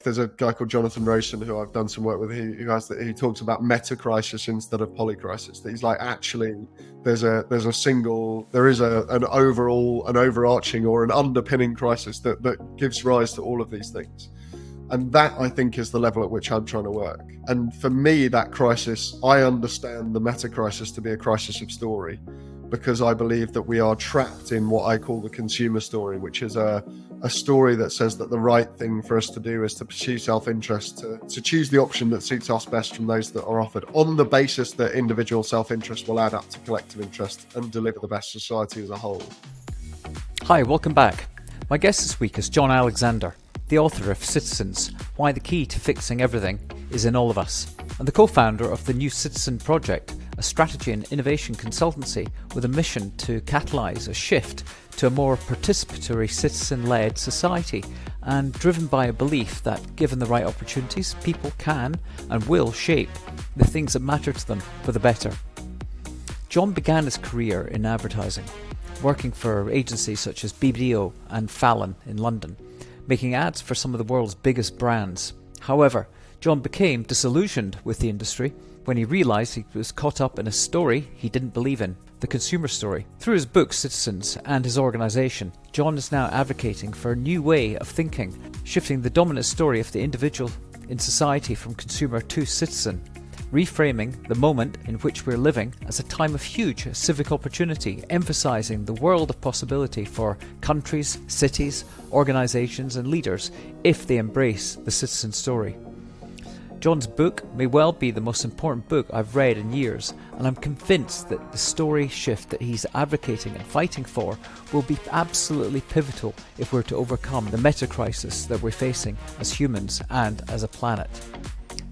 There's a guy called Jonathan Rosen who I've done some work with who talks about meta crisis instead of polycrisis. That he's like, actually there is an overarching or an underpinning crisis that gives rise to all of these things. And that, I think, is the level at which I'm trying to work. And for me, that crisis, I understand the meta crisis to be a crisis of story, because I believe that we are trapped in what I call the consumer story, which is a story that says that the right thing for us to do is to pursue self-interest, to choose the option that suits us best from those that are offered, on the basis that individual self-interest will add up to collective interest and deliver the best society as a whole. Hi, welcome back. My guest this week is Jon Alexander, the author of Citizens, Why the Key to Fixing Everything is in All of Us, and the co-founder of the new Citizen Project, a strategy and innovation consultancy with a mission to catalyze a shift to a more participatory, citizen-led society, and driven by a belief that, given the right opportunities, people can and will shape the things that matter to them for the better. Jon began his career in advertising, working for agencies such as BBDO and Fallon in London, making ads for some of the world's biggest brands. However, Jon became disillusioned with the industry when he realised he was caught up in a story he didn't believe in, the consumer story. Through his book Citizens and his organisation, Jon is now advocating for a new way of thinking, shifting the dominant story of the individual in society from consumer to citizen, reframing the moment in which we're living as a time of huge civic opportunity, emphasising the world of possibility for countries, cities, organisations and leaders if they embrace the citizen story. Jon's book may well be the most important book I've read in years, and I'm convinced that the story shift that he's advocating and fighting for will be absolutely pivotal if we're to overcome the meta crisis that we're facing as humans and as a planet.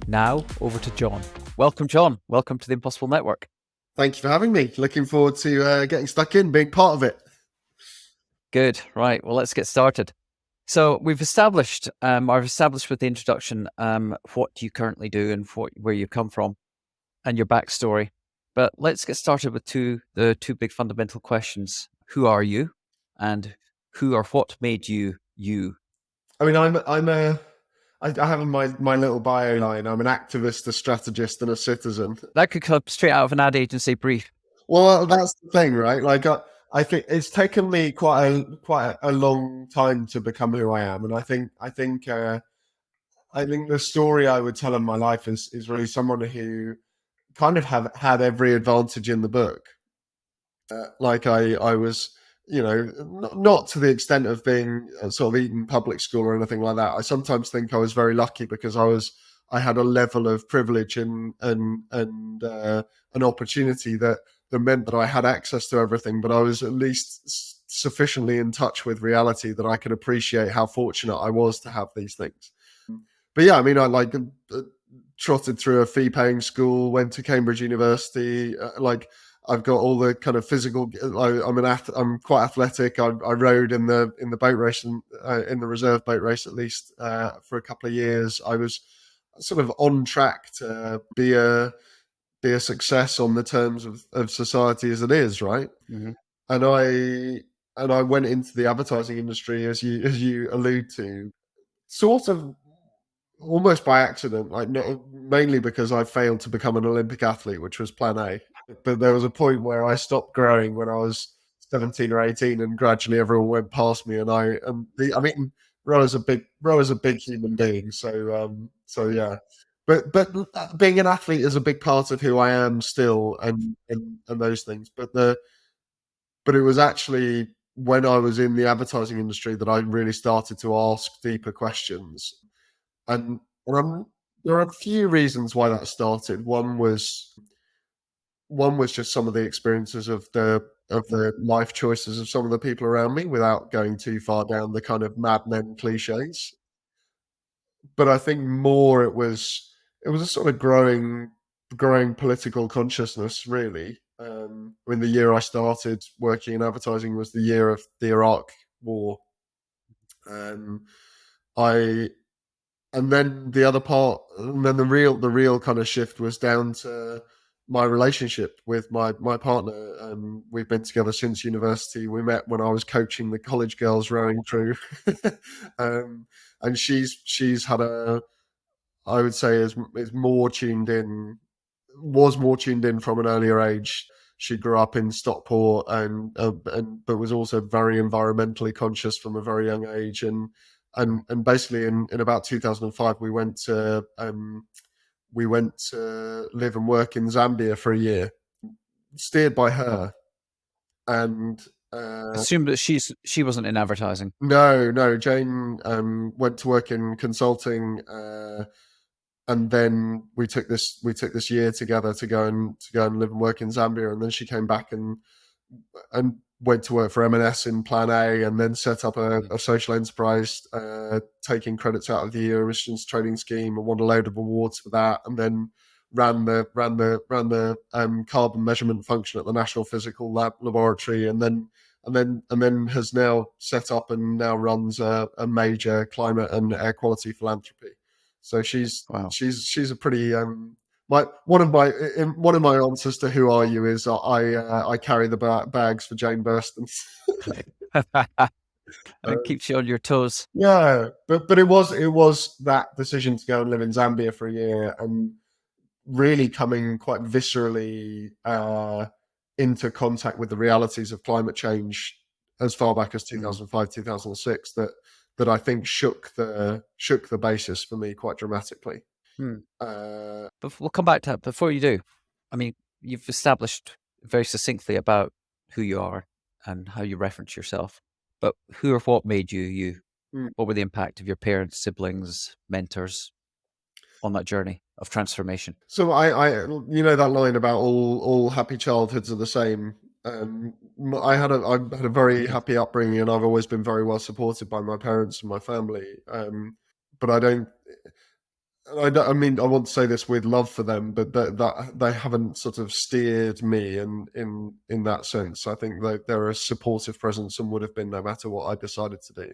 Now, over to Jon. Welcome, Jon. Welcome to the Impossible Network. Thank you for having me. Looking forward to getting stuck in, being part of it. Good. Right. Well, let's get started. So I've established with the introduction what you currently do and where you come from and your backstory. But let's get started with the two big fundamental questions. Who are you, and who or what made you you? I mean, I have my little bio line. I'm an activist, a strategist, and a citizen. That could come straight out of an ad agency brief. Well, that's the thing, right? Like, I think it's taken me quite a long time to become who I am, and I think the story I would tell in my life is really someone who kind of have had every advantage in the book. Like I was, not to the extent of being sort of eating public school or anything like that. I sometimes think I was very lucky because I had a level of privilege and an opportunity that meant that I had access to everything, but I was at least sufficiently in touch with reality that I could appreciate how fortunate I was to have these things. But yeah, I mean, I trotted through a fee-paying school, went to Cambridge University, I've got all the kind of physical. I'm quite athletic. I rowed in the boat race in the reserve boat race at least for a couple of years. I was sort of on track to be a success on the terms of society as it is, right? Mm-hmm. And I went into the advertising industry, as you allude to, sort of almost by accident, mainly because I failed to become an Olympic athlete, which was plan A. But there was a point where I stopped growing when I was 17 or 18, and gradually everyone went past me. Rower's a big human being, so yeah. But being an athlete is a big part of who I am still, and those things. But it was actually when I was in the advertising industry that I really started to ask deeper questions. And there are a few reasons why that started. One was just some of the experiences of the life choices of some of the people around me, without going too far down the kind of Mad Men cliches. But I think more it was a sort of growing political consciousness, really. The year I started working in advertising was the year of the Iraq War. And then the other part, and then the real kind of shift was down to my relationship with my partner. We've been together since university. We met when I was coaching the college girls rowing through, and she's had a, I would say, is more tuned in, was more tuned in from an earlier age. She grew up in Stockport, and but was also very environmentally conscious from a very young age. And basically in about 2005 we went to live and work in Zambia for a year, steered by her. And Assume that she wasn't in advertising. no, Jane went to work in consulting, and then we took this year together to go and live and work in Zambia, and then she came back and went to work for M&S in Plan A, and then set up a social enterprise, taking credits out of the emissions trading scheme, and won a load of awards for that, and then ran the carbon measurement function at the National Physical Laboratory, and then has now set up and now runs a major climate and air quality philanthropy. So she's Wow. she's a pretty one of my answers to who are you is I carry the bags for Jane Burstons. And it keeps you on your toes. Yeah, but it was that decision to go and live in Zambia for a year, and really coming quite viscerally into contact with the realities of climate change as far back as 2005, 2006, that I think shook the basis for me quite dramatically. But we'll come back to that. Before you do, I mean, you've established very succinctly about who you are and how you reference yourself. But who or what made you you? What were the impact of your parents, siblings, mentors on that journey of transformation? So I that line about all happy childhoods are the same. I had a very happy upbringing, and I've always been very well supported by my parents and my family. But I mean, I want to say this with love for them, but that they haven't sort of steered me in that sense. I think they're a supportive presence and would have been no matter what I decided to do.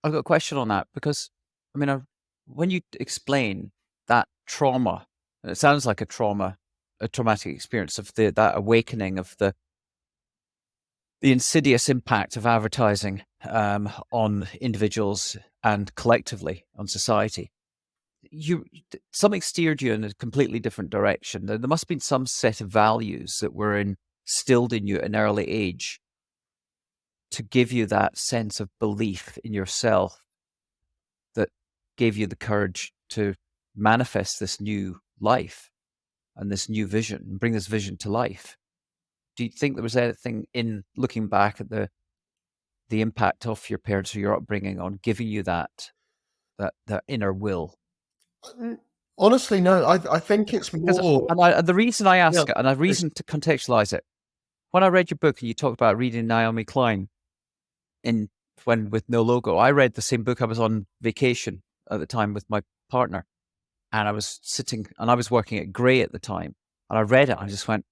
I've got a question on that because, I mean, when you explain that trauma, and it sounds like a traumatic experience of that awakening of the insidious impact of advertising on individuals and collectively on society. Something steered you in a completely different direction. There must have been some set of values that were instilled in you at an early age to give you that sense of belief in yourself that gave you the courage to manifest this new life and this new vision and bring this vision to life. Do you think there was anything in looking back at the impact of your parents or your upbringing on giving you that inner will? Honestly, no. I think it's more. And the reason I ask Yeah, it, and a reason to contextualize it, when I read your book and you talked about reading Naomi Klein with No Logo, I read the same book. I was on vacation at the time with my partner, and I was sitting and I was working at Grey at the time, and I read it and I just went,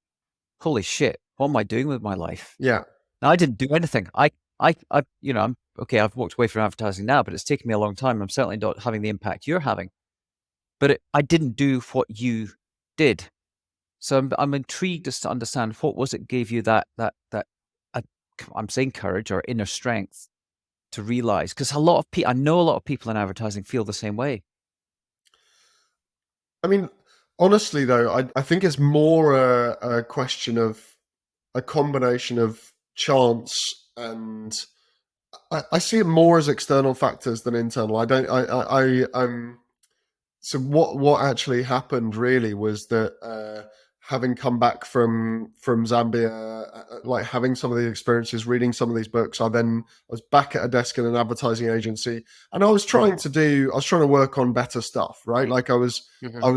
holy shit, what am I doing with my life? Yeah. Now, I didn't do anything. I'm okay. I've walked away from advertising now, but it's taken me a long time. I'm certainly not having the impact you're having, but I didn't do what you did. So I'm intrigued as to understand what was it gave you that I'm saying courage or inner strength to realize, because I know a lot of people in advertising feel the same way. I mean, honestly, though, I think it's more a question of a combination of chance, and I see it more as external factors than internal. I don't. So what actually happened really was that having come back from Zambia, like having some of the experiences, reading some of these books, I was back at a desk in an advertising agency, and I was trying to work on better stuff, right? Like I was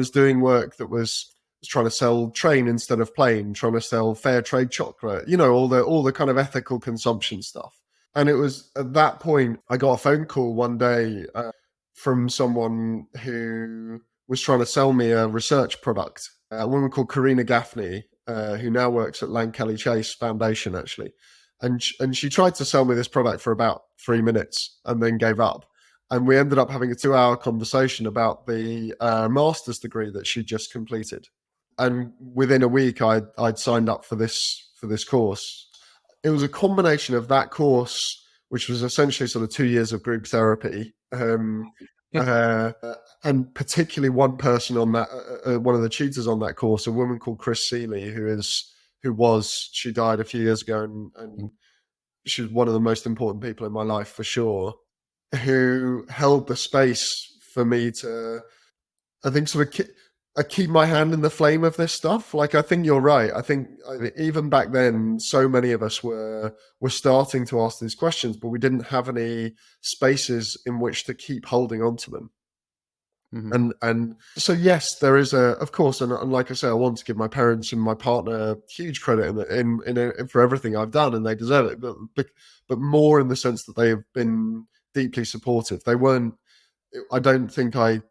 doing work that was trying to sell train instead of plane, trying to sell fair trade chocolate, all the kind of ethical consumption stuff. And it was at that point I got a phone call one day from someone who was trying to sell me a research product. A woman called Karina Gaffney, who now works at Kelly Chase Foundation, actually. And she tried to sell me this product for about 3 minutes and then gave up. And we ended up having a 2-hour conversation about the master's degree that she just completed. and within a week I'd signed up for this course. It was a combination of that course, which was essentially sort of 2 years of group therapy, Yeah. uh, and particularly one person on that, one of the tutors on that course, a woman called Chris Seeley, she died a few years ago, and she's one of the most important people in my life for sure, who held the space for me to, I think, sort of keep my hand in the flame of this stuff. Like, I think you're right. I think even back then, so many of us were starting to ask these questions, but we didn't have any spaces in which to keep holding on to them. And so yes, there is of course, and like I say, I want to give my parents and my partner huge credit in for everything I've done, and they deserve it. But more in the sense that they have been deeply supportive. They weren't. I don't think I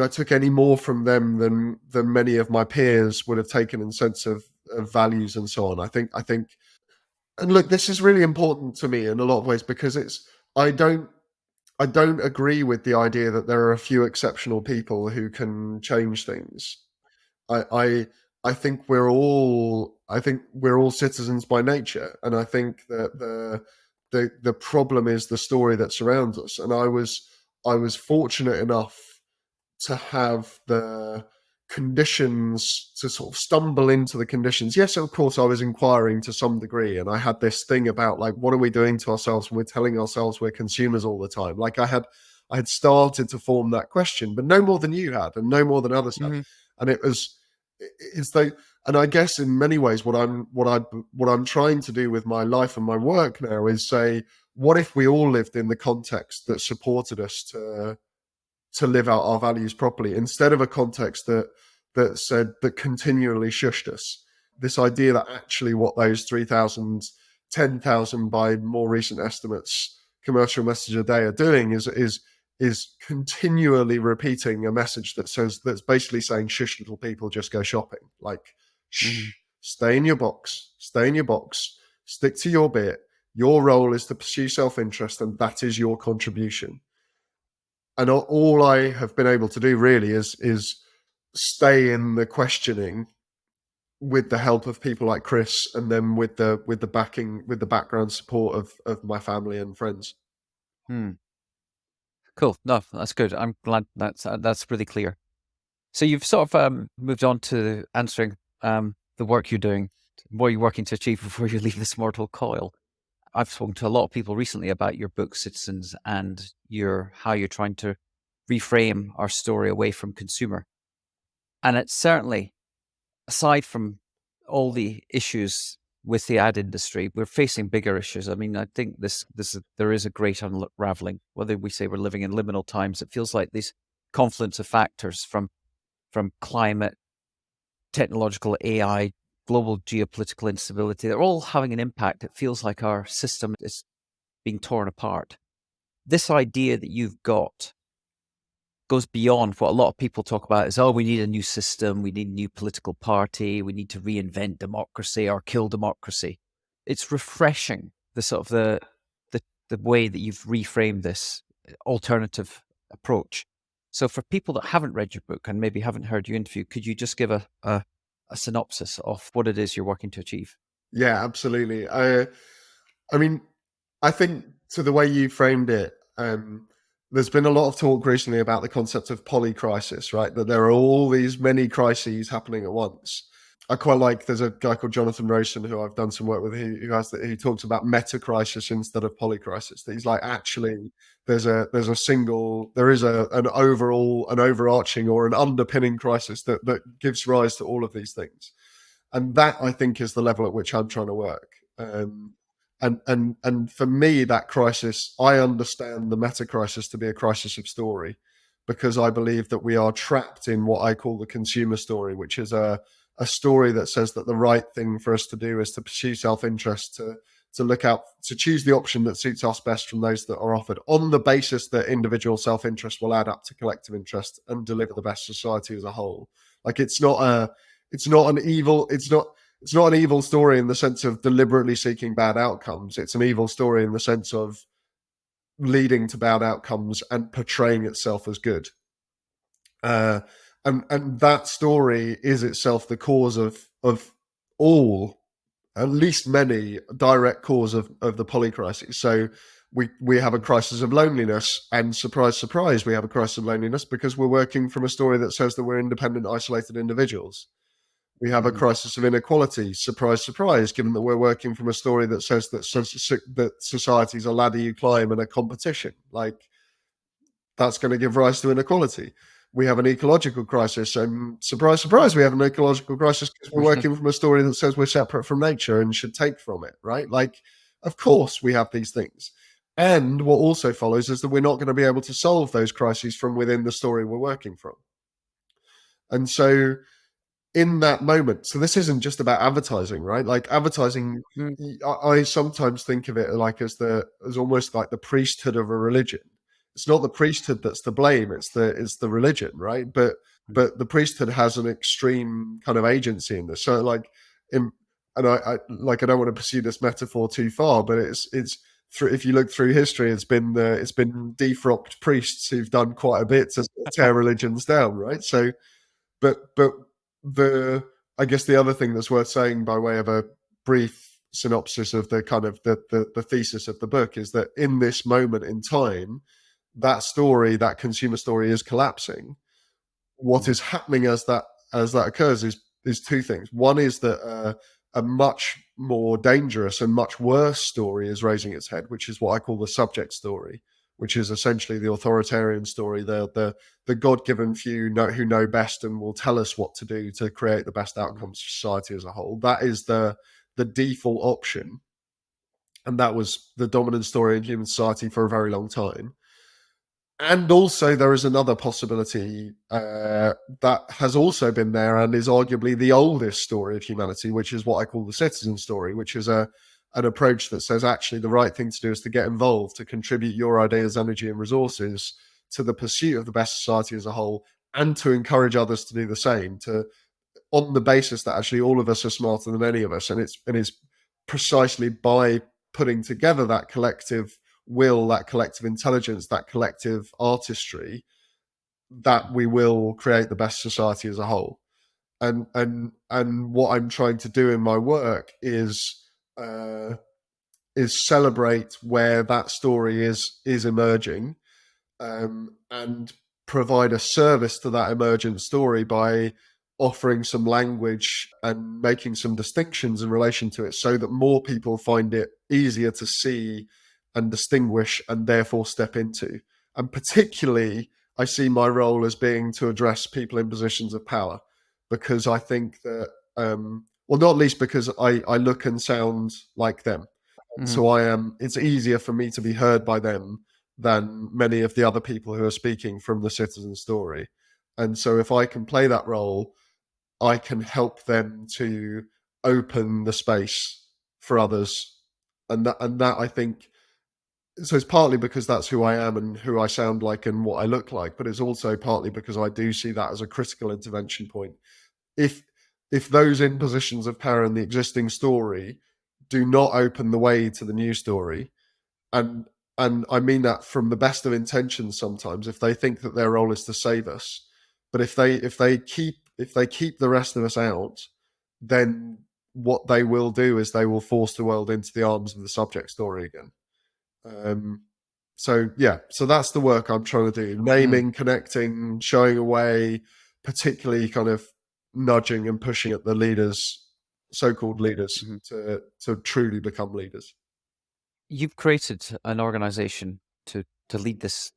took any more from them than many of my peers would have taken in sense of values and so on. I think, and look, this is really important to me in a lot of ways, because I don't agree with the idea that there are a few exceptional people who can change things. I I, I think we're all citizens by nature, and I think that the problem is the story that surrounds us. And I was fortunate enough to have the conditions to sort of stumble into the conditions. Yes, of course, I was inquiring to some degree, and I had this thing about, like, what are we doing to ourselves when we're telling ourselves we're consumers all the time? Like, I had started to form that question, but no more than you had, and no more than others had. And it's like, and I guess in many ways, what I'm trying to do with my life and my work now is say, what if we all lived in the context that supported us to live out our values properly, instead of a context that continually shushed us. This idea that actually what those 3,000, 10,000 by more recent estimates commercial message a day are doing is continually repeating a message that's basically saying, shush, little people, just go shopping. Like, shh, stay in your box, stick to your bit. Your role is to pursue self-interest, and that is your contribution. And all I have been able to do really is stay in the questioning with the help of people like Chris, and then with the backing, with the background support of my family and friends. Cool. No, that's good. I'm glad that's really clear. So you've sort of moved on to answering the work you're doing, what you're working to achieve before you leave this mortal coil. I've spoken to a lot of people recently about your book, Citizens, and how you're trying to reframe our story away from consumer. And it's certainly, aside from all the issues with the ad industry, we're facing bigger issues. I mean, I think there is a great unraveling. Whether we say we're living in liminal times, it feels like these confluence of factors from climate, technological AI, global geopolitical instability, they're all having an impact. It feels like our system is being torn apart. This idea that you've got goes beyond what a lot of people talk about is, oh, we need a new system, we need a new political party, we need to reinvent democracy or kill democracy. It's refreshing, the sort of the way that you've reframed this alternative approach. So for people that haven't read your book and maybe haven't heard you interview, could you just give a synopsis of what it is you're working to achieve? Yeah, absolutely. I mean, I think, to the way you framed it, there's been a lot of talk recently about the concept of polycrisis, right? That there are all these many crises happening at once. I quite like, there's a guy called Jonathan Rosen who I've done some work with, who talks about meta crisis instead of polycrisis. That he's like, actually, there is an overarching or an underpinning crisis that gives rise to all of these things. And that, I think, is the level at which I'm trying to work. And for me, that crisis, I understand the meta crisis to be a crisis of story, because I believe that we are trapped in what I call the consumer story, which is a story that says that the right thing for us to do is to pursue self-interest, to look out, to choose the option that suits us best from those that are offered, on the basis that individual self-interest will add up to collective interest and deliver the best society as a whole. Like, it's not an evil story in the sense of deliberately seeking bad outcomes. It's an evil story in the sense of leading to bad outcomes and portraying itself as good. and that story is itself the cause of all, at least many, direct cause of the polycrisis. So we have a crisis of loneliness, and surprise, surprise, we have a crisis of loneliness because we're working from a story that says that we're independent, isolated individuals. We have a Mm-hmm. crisis of inequality, surprise, surprise, given that we're working from a story that says that society is a ladder you climb and a competition. Like, that's going to give rise to inequality. We have an ecological crisis, and surprise, surprise, we have an ecological crisis because we're working from a story that says we're separate from nature and should take from it, right? Like, of course, we have these things. And what also follows is that we're not going to be able to solve those crises from within the story we're working from. And so, in that moment, so this isn't just about advertising, right? Like, advertising, I sometimes think of it like as almost like the priesthood of a religion. It's not the priesthood that's to blame, it's the religion, right? But the priesthood has an extreme kind of agency in this. So like, in, and I don't want to pursue this metaphor too far, but it's through, if you look through history, it's been defrocked priests who've done quite a bit to tear religions down, right? So but the I guess the other thing that's worth saying by way of a brief synopsis of the kind of the thesis of the book is that in this moment in time, that story, that consumer story, is collapsing. What is happening as that occurs is two things. One is that a much more dangerous and much worse story is raising its head, which is what I call the subject story, which is essentially the authoritarian story, the God-given few who know best and will tell us what to do to create the best outcomes for society as a whole. That is the default option, and that was the dominant story in human society for a very long time. And also, there is another possibility that has also been there and is arguably the oldest story of humanity, which is what I call the citizen story, which is an approach that says actually the right thing to do is to get involved, to contribute your ideas, energy, and resources to the pursuit of the best society as a whole, and to encourage others to do the same, to on the basis that actually all of us are smarter than any of us, and it's precisely by putting together that collective will, that collective intelligence, that collective artistry, that we will create the best society as a whole. And what I'm trying to do in my work uh, is celebrate where that story is emerging, and provide a service to that emergent story by offering some language and making some distinctions in relation to it so that more people find it easier to see and distinguish and therefore step into. And particularly, I see my role as being to address people in positions of power, because I think that, well, not least because I look and sound like them. Mm-hmm. So it's easier for me to be heard by them than many of the other people who are speaking from the citizen story. And so if I can play that role, I can help them to open the space for others. And that I think, so it's partly because that's who I am and who I sound like and what I look like, but it's also partly because I do see that as a critical intervention point. If those in positions of power in the existing story do not open the way to the new story, and I mean that from the best of intentions sometimes, if they think that their role is to save us, but if they keep the rest of us out, then what they will do is they will force the world into the arms of the subject story again. Um, so yeah, so that's the work I'm trying to do: naming, connecting, showing a way, particularly kind of nudging and pushing at the leaders, so-called leaders, to truly become leaders. You've created an organization to lead this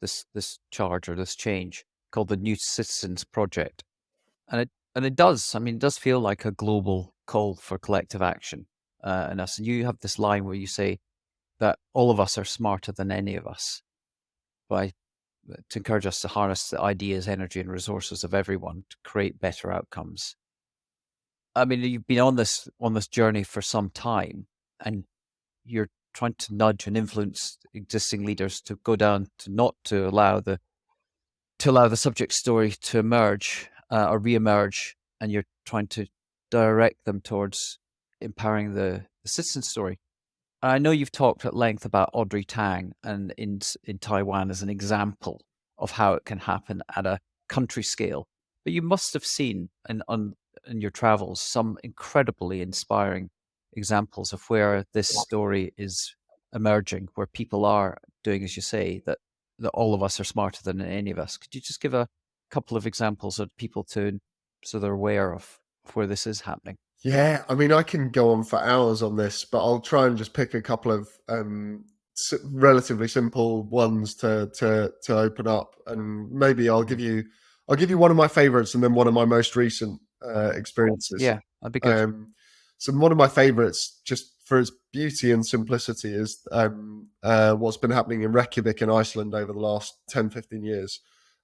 charge or this change called the New Citizens Project, and it does. I mean, it does feel like a global call for collective action. And us, you have this line where you say that all of us are smarter than any of us, by to encourage us to harness the ideas, energy, and resources of everyone to create better outcomes. I mean, you've been on this journey for some time, and you're trying to nudge and influence existing leaders to go down to not to allow the subject story to emerge or re-emerge, and you're trying to direct them towards empowering the citizen story. I know you've talked at length about Audrey Tang and in Taiwan as an example of how it can happen at a country scale. But you must have seen in your travels some incredibly inspiring examples of where this story is emerging, where people are doing, as you say, that all of us are smarter than any of us. Could you just give a couple of examples of people to so they're aware of where this is happening? Yeah, I mean, I can go on for hours on this, but I'll try and just pick a couple of relatively simple ones to open up, and maybe Mhm. I'll give you one of my favorites, and then one of my most recent experiences. Yeah, that'd be good. Um, so one of my favorites, just for its beauty and simplicity, is what's been happening in Reykjavik in Iceland over the last 10-15 years.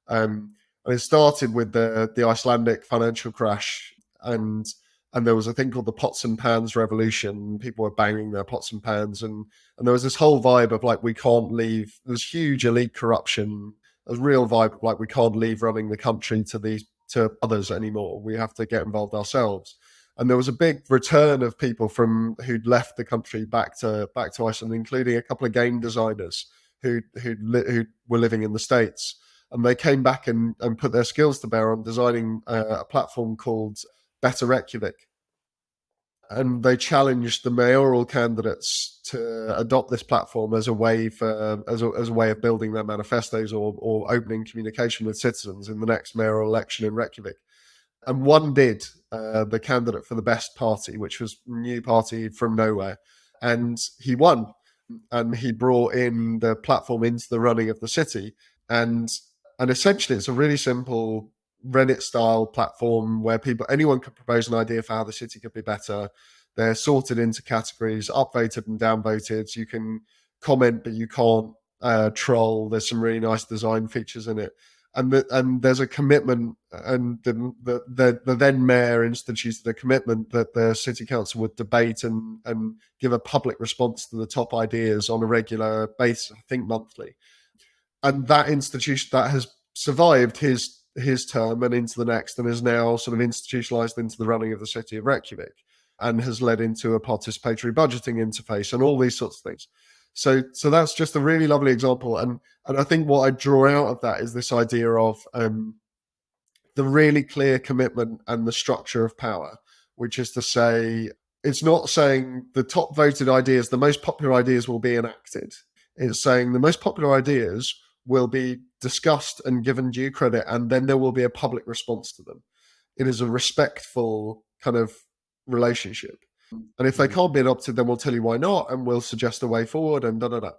And it started with the Icelandic financial crash, and there was a thing called the pots and pans revolution. People were banging their pots and pans, and there was this whole vibe of like, we can't leave. There's huge elite corruption. There's a real vibe of like, we can't leave running the country to others anymore. We have to get involved ourselves. And there was a big return of people from who'd left the country back to Iceland, including a couple of game designers who were living in the States. And they came back and put their skills to bear on designing a platform called Better Reykjavik. And they challenged the mayoral candidates to adopt this platform as a way as a way of building their manifestos, or opening communication with citizens in the next mayoral election in Reykjavik. And one did, the candidate for the best party, which was a new party from nowhere, and he won. And he brought in the platform into the running of the city, and essentially it's a really simple Reddit style platform where anyone can propose an idea for how the city could be better. They're sorted into categories, upvoted and downvoted. You can comment, but you can't troll. There's some really nice design features in it. And there's a commitment, and the then mayor instituted a commitment that the city council would debate and give a public response to the top ideas on a regular basis, I think monthly. And that institution that has survived his term and into the next, and is now sort of institutionalized into the running of the city of Reykjavik, and has led into a participatory budgeting interface and all these sorts of things. So that's just a really lovely example, and I think what I draw out of that is this idea of the really clear commitment and the structure of power, which is to say, it's not saying the top voted ideas, the most popular ideas will be enacted. It's saying the most popular ideas will be discussed and given due credit, and then there will be a public response to them. It is a respectful kind of relationship. And if they Mhm. can't be adopted, then we'll tell you why not, and we'll suggest a way forward, and da da da.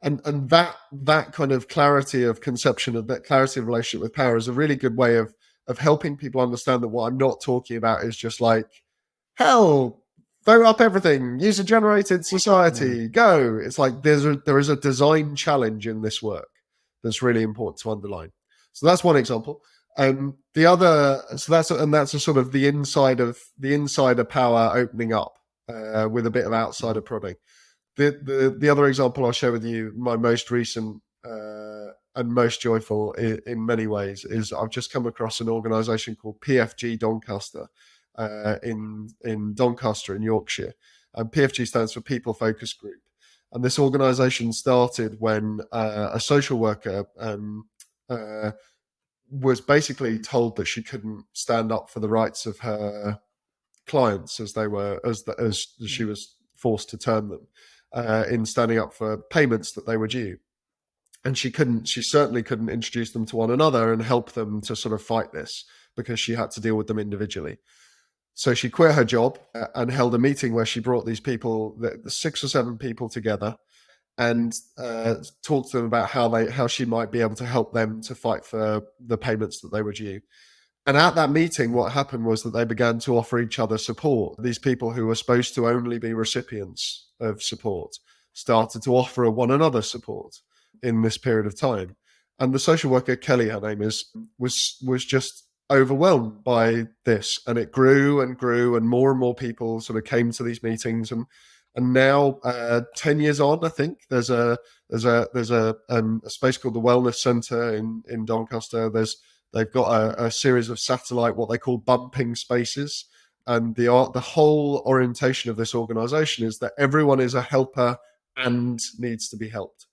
And that kind of clarity of conception, of that clarity of relationship with power, is a really good way of helping people understand that what I'm not talking about is just like, hell, vote up everything, user generated Mm. society, go. It's like there is a design challenge in this work that's really important to underline. So that's one example. The other, so that's a sort of the insider power opening up with a bit of outsider Mhm. prodding. The other example I'll share with you, my most recent and most joyful in many ways, is I've just come across an organisation called PFG Doncaster in Doncaster in Yorkshire. And PFG stands for People Focus Group. And this organisation started when a social worker uh, was basically told that she couldn't stand up for the rights of her clients, as they were as she Mm. was forced to term them, in standing up for payments that they were due. And she certainly couldn't introduce them to one another and help them to sort of fight this, because she had to deal with them individually. So she quit her job and held a meeting where she brought these people, the 6 or 7 people together, and talked to them about how she might be able to help them to fight for the payments that they were due. And at that meeting, what happened was that they began to offer each other support. These people who were supposed to only be recipients of support started to offer one another support in this period of time. And the social worker, Kelly, her name is, was just overwhelmed by this. And it grew and grew, and more people sort of came to these meetings. And now, 10 years on, I think there's a space called the Wellness Centre in Doncaster. They've got a series of satellite, what they call bumping spaces. And the whole orientation of this organization is that everyone is a helper and needs to be helped.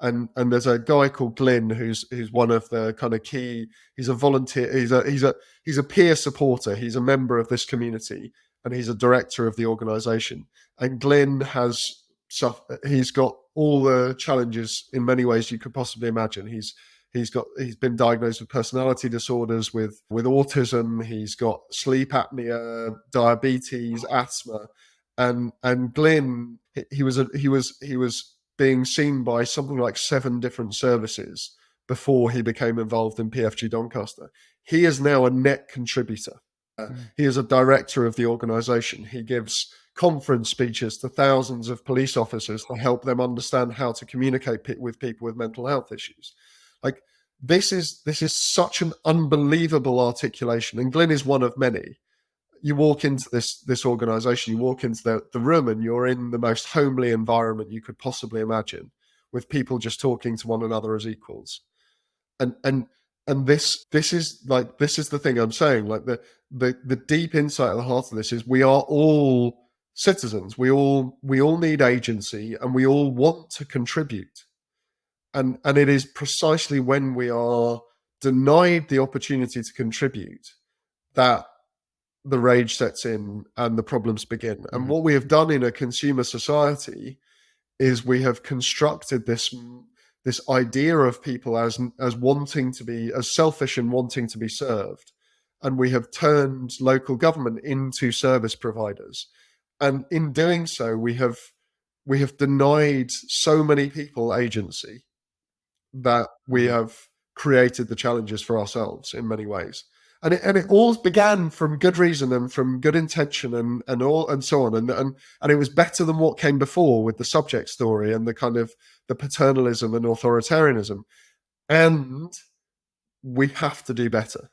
and there's a guy called Glyn who's one of the kind of key. He's a volunteer. He's a peer supporter. He's a member of this community, and he's a director of the organisation. And Glyn he's got all the challenges in many ways you could possibly imagine. He's been diagnosed with personality disorders, with autism. He's got sleep apnea, diabetes, asthma, and Glyn, he was being seen by something like 7 different services before he became involved in PFG Doncaster. He is now a net contributor. He is a director of the organisation. He gives conference speeches to thousands of police officers to help them understand how to communicate with people with mental health issues. Like, this is such an unbelievable articulation, and Glyn is one of many. You walk into this organization, you walk into the room, and you're in the most homely environment you could possibly imagine, with people just talking to one another as equals. And this is the thing I'm saying. Like, the deep insight at the heart of this is we are all citizens. We all need agency, and we all want to contribute. And it is precisely when we are denied the opportunity to contribute that the rage sets in and the problems begin. And what we have done in a consumer society is we have constructed this idea of people as wanting to be, as selfish and wanting to be served. And we have turned local government into service providers. And in doing so, we have denied so many people agency that we have created the challenges for ourselves in many ways. And it all began from good reason and from good intention and so on. And it was better than what came before with the subject story and the kind of the paternalism and authoritarianism. And we have to do better.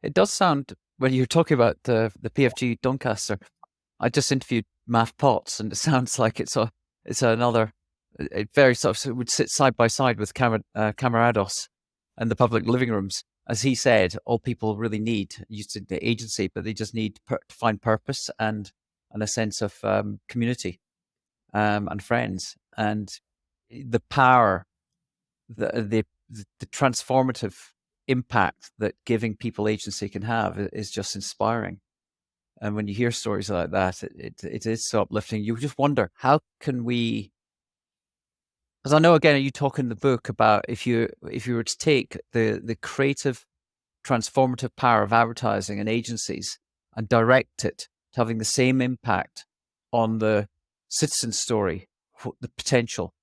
It does sound, when you're talking about the PFG Doncaster, I just interviewed Math Potts, and it sounds like it's another, it very sort of would sit side by side with Camarados and the public living rooms. As he said, all people really need used to the agency, but they just need to find purpose and a sense of community and friends, and the power, the transformative impact that giving people agency can have is just inspiring. And when you hear stories like that, it is so uplifting. You just wonder, how can we? Because I know, again, you talk in the book about if you were to take the creative, transformative power of advertising and agencies and direct it to having the same impact on the citizen story, the potential.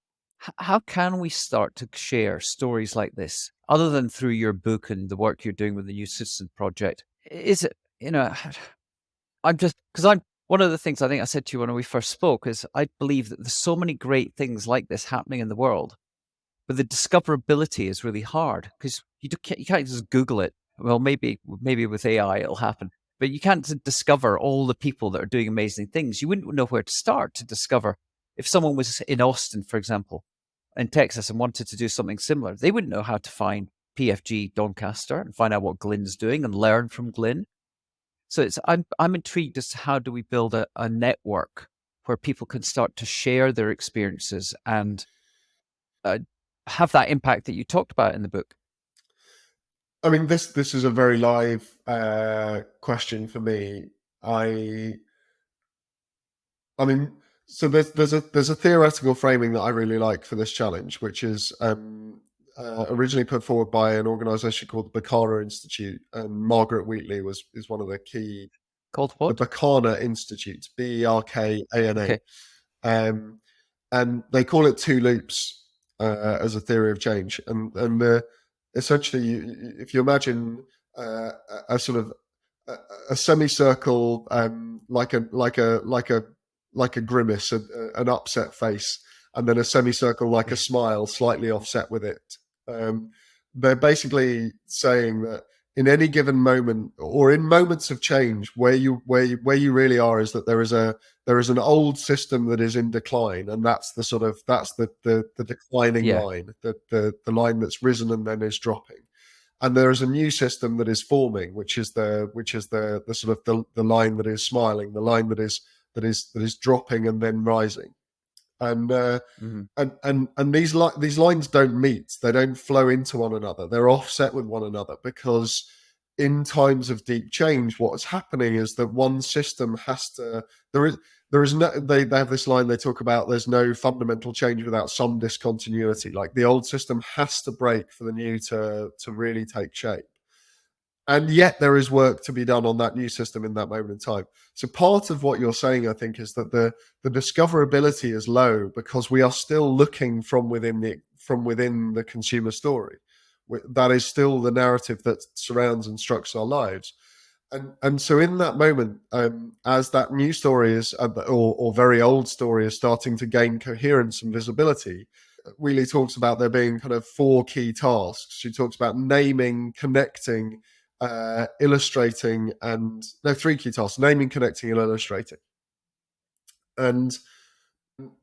How can we start to share stories like this, other than through your book and the work you're doing with the New Citizen Project? Is it, one of the things I think I said to you when we first spoke is I believe that there's so many great things like this happening in the world, but the discoverability is really hard because you can't just Google it. Well, maybe with AI it'll happen, but you can't discover all the people that are doing amazing things. You wouldn't know where to start to discover. If someone was in Austin, for example, in Texas, and wanted to do something similar, they wouldn't know how to find PFG Doncaster and find out what Glyn's doing and learn from Glyn. So I'm intrigued as to how do we build a network where people can start to share their experiences and have that impact that you talked about in the book. I mean, this is a very live question for me. I mean, so there's a theoretical framing that I really like for this challenge, which is originally put forward by an organisation called the Bacana Institute, and Margaret Wheatley is one of the key. Called what? The Bacana Institute, Berkana. Okay. And they call it 2 loops as a theory of change, and essentially, if you imagine a sort of a semicircle, like a grimace, an upset face, and then a semicircle like a smile, slightly offset with it. They're basically saying that in any given moment, or in moments of change, where you really are, is that there is an old system that is in decline, and that's the declining line, the line that's risen and then is dropping. And there is a new system that is forming, which is the sort of the line that is smiling, the line that is dropping and then rising. And Mhm. and these lines don't meet. They don't flow into one another. They're offset with one another because in times of deep change, what's happening is that one system has to. There is no. They have this line they talk about. There's no fundamental change without some discontinuity. Like the old system has to break for the new to really take shape. And yet there is work to be done on that new system in that moment in time. So part of what you're saying, I think, is that the discoverability is low because we are still looking from within the consumer story. That is still the narrative that surrounds and structures our lives. And so in that moment, as that new story is or very old story is starting to gain coherence and visibility, Wheelie talks about there being kind of four key tasks. She talks about naming, connecting, illustrating, and no, three key tasks: naming, connecting, and illustrating. And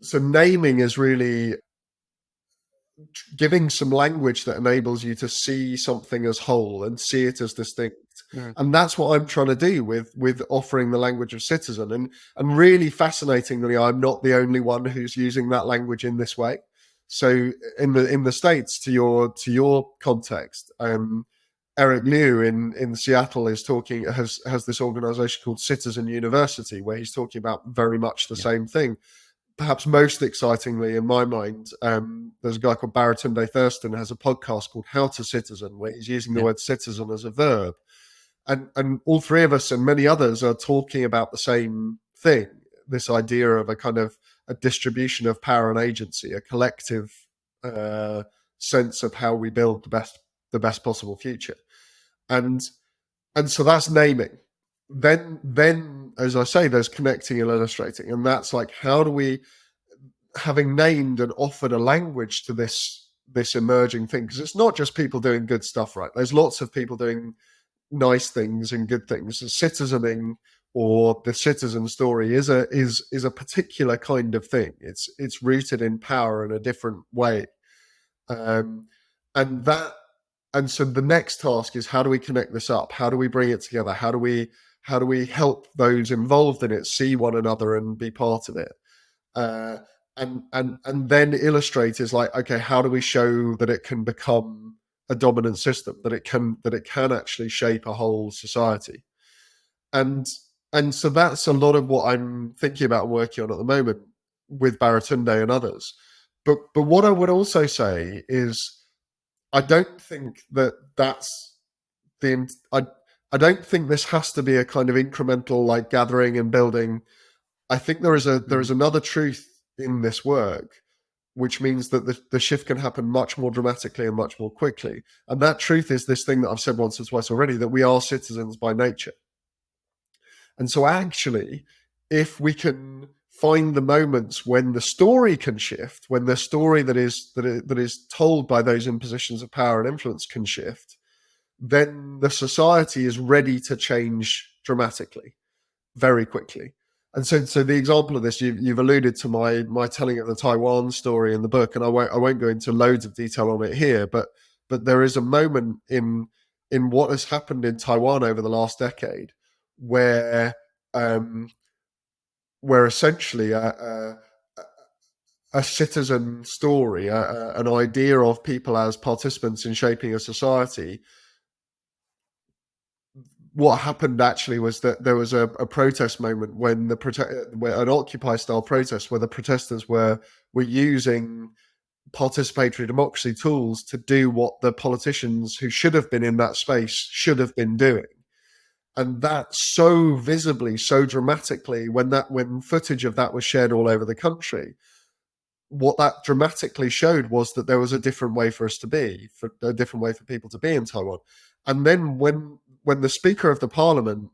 so naming is really giving some language that enables you to see something as whole and see it as distinct. And that's what I'm trying to do with offering the language of citizen. And really fascinatingly, I'm not the only one who's using that language in this way. So in the States, to your context, Eric Liu in Seattle has this organization called Citizen University, where he's talking about very much the same thing. Perhaps most excitingly, in my mind, there's a guy called Baratunde Thurston has a podcast called How to Citizen, where he's using the word citizen as a verb. And all three of us and many others are talking about the same thing, this idea of a kind of a distribution of power and agency, a collective sense of how we build the best possible future. And so that's naming. Then as I say, there's connecting and illustrating. And that's like, how do we, having named and offered a language to this emerging thing, because it's not just people doing good stuff, right? There's lots of people doing nice things and good things. Citizening or the citizen story is a particular kind of thing. It's rooted in power in a different way. And so the next task is, how do we connect this up? How do we bring it together? How do we help those involved in it see one another and be part of it? And then illustrate is like, okay, how do we show that it can become a dominant system, that it can actually shape a whole society? And so that's a lot of what I'm thinking about and working on at the moment with Baratunde and others. But what I would also say is, I don't think that's the. I don't think this has to be a kind of incremental, like, gathering and building. I think there is another truth in this work, which means that the shift can happen much more dramatically and much more quickly. And that truth is this thing that I've said once or twice already, that we are citizens by nature. And so actually, if we can find the moments when the story can shift, when the story that is told by those in positions of power and influence can shift, then the society is ready to change dramatically, very quickly. And so the example of this, you've alluded to my telling of the Taiwan story in the book, and I won't go into loads of detail on it here, but there is a moment in what has happened in Taiwan over the last decade where essentially a citizen story, an idea of people as participants in shaping a society. What happened actually was that there was a protest moment when an Occupy style protest where the protesters were using participatory democracy tools to do what the politicians who should have been in that space should have been doing. And that so visibly, so dramatically, when footage of that was shared all over the country, what that dramatically showed was that there was a different way for us to be, a different way for people to be in Taiwan. And then when the Speaker of the Parliament,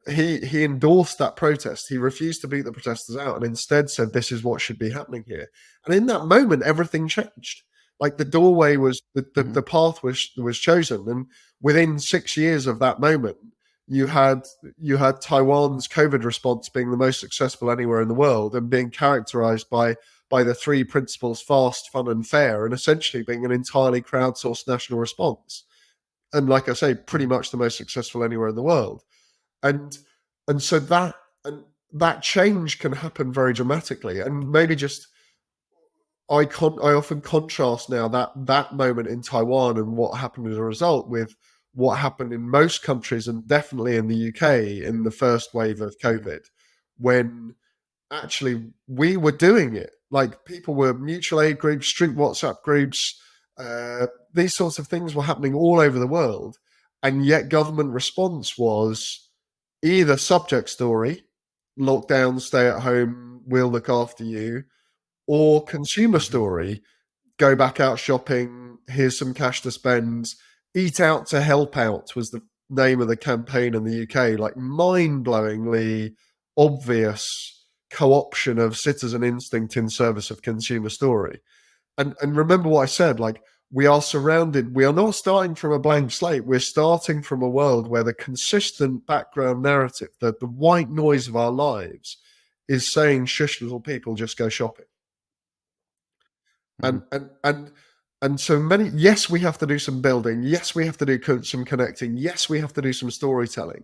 he endorsed that protest, he refused to beat the protesters out and instead said, this is what should be happening here. And in that moment, everything changed. Like, the doorway was, the path was chosen. And within 6 years of that moment, you had Taiwan's COVID response being the most successful anywhere in the world and being characterized by the three principles: fast, fun, and fair, and essentially being an entirely crowdsourced national response. And like I say, pretty much the most successful anywhere in the world. And so that change can happen very dramatically. And maybe just I often contrast now that moment in Taiwan and what happened as a result with what happened in most countries and definitely in the UK in the first wave of COVID, when actually we were doing it. Like people were mutual aid groups, street WhatsApp groups, these sorts of things were happening all over the world, and yet government response was either subject story, lockdown, stay at home, we'll look after you, or consumer Mm-hmm. story, go back out shopping, here's some cash to spend, eat out to help out was the name of the campaign in the UK. Like mind-blowingly obvious co-option of citizen instinct in service of consumer story. And remember what I said, like we are surrounded, we are not starting from a blank slate, we're starting from a world where the consistent background narrative, the white noise of our lives is saying shush little people, just go shopping. Mm-hmm. And so many, yes, we have to do some building, yes, we have to do some connecting, yes, we have to do some storytelling,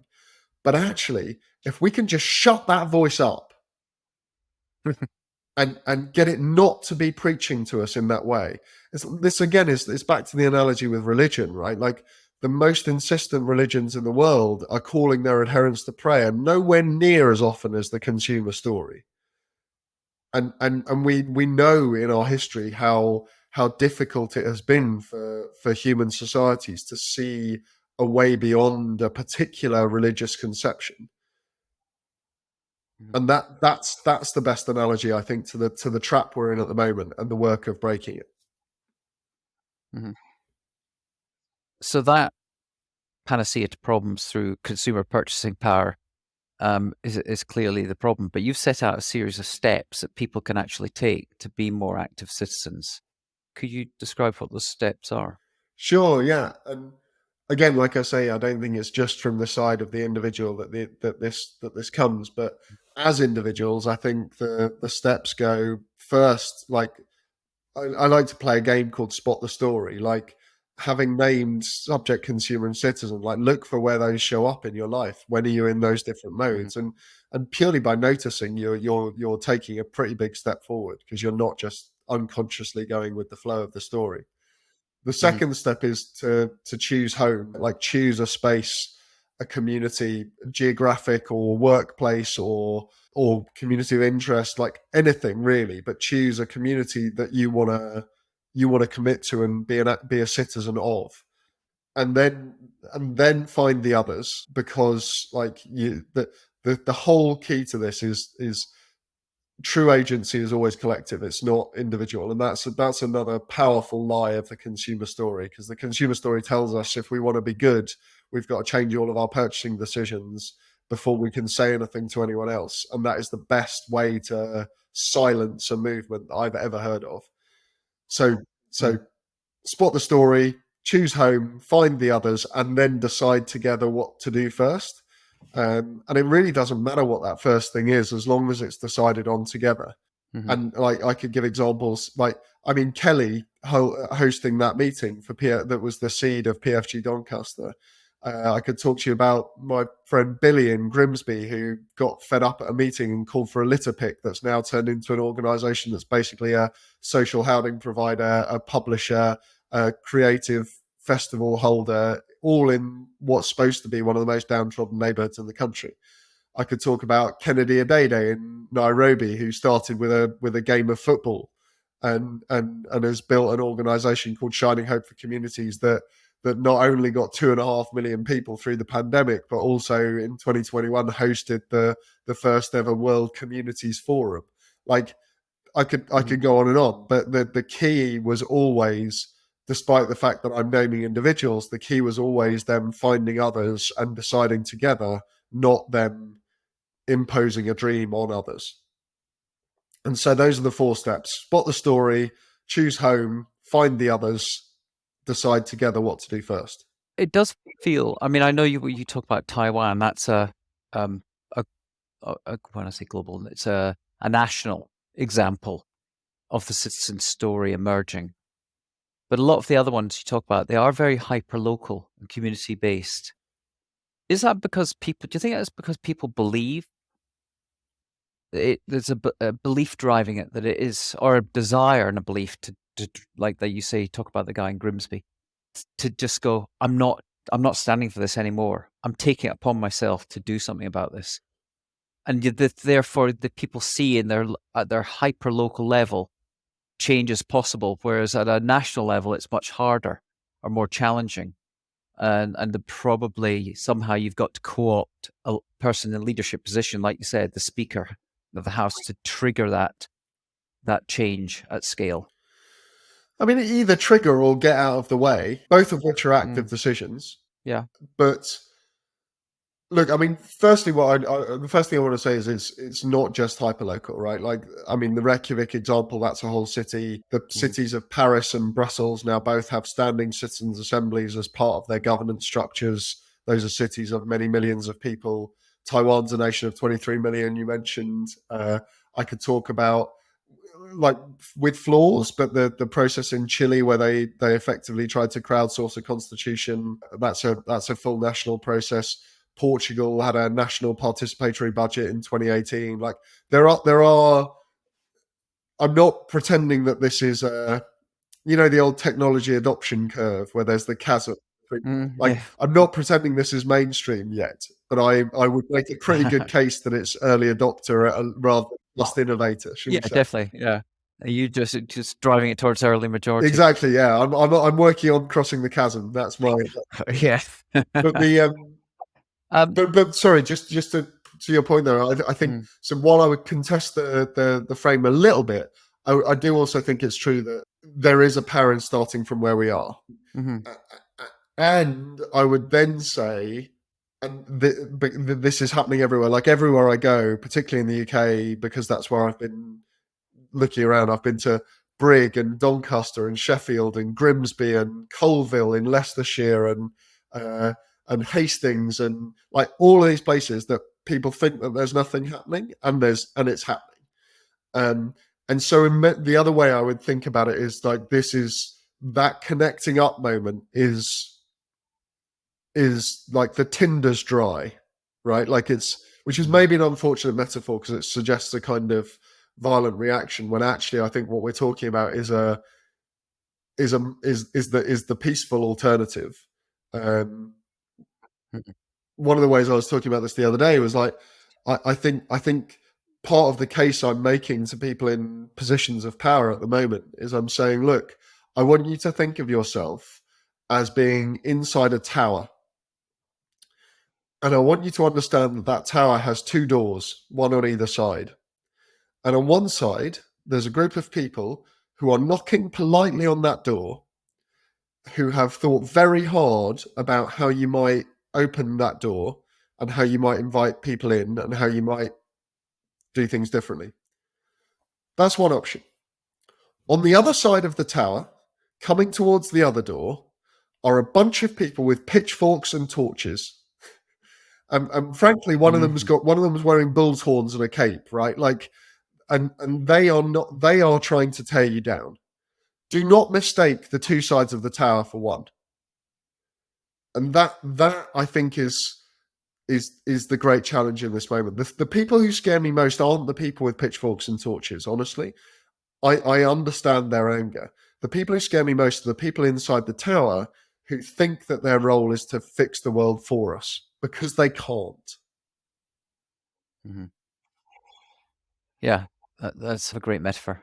but actually if we can just shut that voice up and get it not to be preaching to us in that way. This again is back to the analogy with religion, right? Like the most insistent religions in the world are calling their adherents to prayer nowhere near as often as the consumer story. And we know in our history how difficult it has been for human societies to see a way beyond a particular religious conception. And that's the best analogy, I think, to the trap we're in at the moment and the work of breaking it. Mm-hmm. So that panacea to problems through consumer purchasing power is clearly the problem. But you've set out a series of steps that people can actually take to be more active citizens. Could you describe what those steps are? Sure, yeah. And again, like I say, I don't think it's just from the side of the individual that this comes, but as individuals, I think the steps go first. Like I like to play a game called Spot the Story. Like having named subject, consumer, and citizen, like look for where those show up in your life. When are you in those different Mm-hmm. modes? And purely by noticing, you're taking a pretty big step forward because you're not just unconsciously going with the flow of the story. The Mm-hmm. second step is to choose home, like choose a space, a community, geographic or workplace or community of interest, like anything really, but choose a community that you want to commit to and be a citizen of. And then find the others, because like the whole key to this is true agency is always collective, it's not individual, and that's another powerful lie of the consumer story, because the consumer story tells us if we want to be good, we've got to change all of our purchasing decisions before we can say anything to anyone else, and that is the best way to silence a movement that I've ever heard of. So so Mm-hmm. spot the story, choose home, find the others, and then decide together what to do first. And it really doesn't matter what that first thing is, as long as it's decided on together. Mm-hmm. And like I could give examples, like I mean Kelly hosting that meeting for that was the seed of PFG Doncaster. I could talk to you about my friend Billy in Grimsby, who got fed up at a meeting and called for a litter pick that's now turned into an organisation that's basically a social housing provider, a publisher, a creative festival holder, all in what's supposed to be one of the most downtrodden neighbourhoods in the country. I could talk about Kennedy Adede in Nairobi, who started with a game of football, and has built an organisation called Shining Hope for Communities that not only got 2.5 million people through the pandemic, but also in 2021 hosted the first ever World Communities Forum. Like I Mm-hmm. could go on and on, but the key was always, despite the fact that I'm naming individuals, the key was always them finding others and deciding together, not them imposing a dream on others. And so those are the 4 steps: spot the story, choose home, find the others, decide together what to do first. It does feel. I mean, I know you talk about Taiwan. That's um a, when I say global, it's a national example of the citizen story emerging. But a lot of the other ones you talk about, they are very hyper local and community based. Is that because people? Do you think that's because people believe there's a belief driving it that it is, or a desire and a belief to like that you say, talk about the guy in Grimsby, to just go, I'm not standing for this anymore. I'm taking it upon myself to do something about this. And therefore, the people see in at their hyper local level change is possible, whereas at a national level, it's much harder or more challenging. And probably somehow you've got to co-opt a person in a leadership position, like you said, the Speaker of the House, to trigger that change at scale. I mean, either trigger or get out of the way, both of which are active decisions. Yeah. But look, I mean, firstly, the first thing I want to say is it's not just hyperlocal, right? Like, I mean, the Reykjavik example, that's a whole city. The cities of Paris and Brussels now both have standing citizens' assemblies as part of their governance structures. Those are cities of many millions of people. Taiwan's a nation of 23 million, you mentioned. I could talk about, like, with flaws, but the process in Chile where they effectively tried to crowdsource a constitution, that's a full national process. Portugal had a national participatory budget in 2018. Like, there are. I'm not pretending that this is the old technology adoption curve where there's the chasm. Like, Yeah. I'm not pretending this is mainstream yet, but I would make a pretty good case that it's early adopter rather than just innovator, should Yeah, we say? definitely. Yeah. You just driving it towards early majority. Exactly. Yeah, I'm working on crossing the chasm. That's my. Yeah. But the but sorry, just to your point there, I think so. While I would contest the frame a little bit, I do also think it's true that there is a parent starting from where we are, and I would then say, and this is happening everywhere. Like, everywhere I go, particularly in the UK, because that's where I've been looking around. I've been to Brigg and Doncaster and Sheffield and Grimsby and Colville in Leicestershire and Hastings, and like all of these places that people think that there's nothing happening, and it's happening. And so the other way I would think about it is like, this is that connecting up moment is like the Tinder's dry, right? Like, which is maybe an unfortunate metaphor because it suggests a kind of violent reaction, when actually I think what we're talking about is the peaceful alternative. One of the ways I was talking about this the other day was like, I think part of the case I'm making to people in positions of power at the moment is I'm saying, look, I want you to think of yourself as being inside a tower. And I want you to understand that that tower has two doors, one on either side. And on one side, there's a group of people who are knocking politely on that door, who have thought very hard about how you might open that door and how you might invite people in and how you might do things differently. That's one option. On the other side of the tower, coming towards the other door, are a bunch of people with pitchforks and torches. And frankly, one of them's wearing bull's horns and a cape, right? Like, and they are trying to tear you down. Do not mistake the two sides of the tower for one. And that I think is the great challenge in this moment. The people who scare me most aren't the people with pitchforks and torches, honestly. I understand their anger. The people who scare me most are the people inside the tower who think that their role is to fix the world for us, because they can't. Yeah, that's a great metaphor.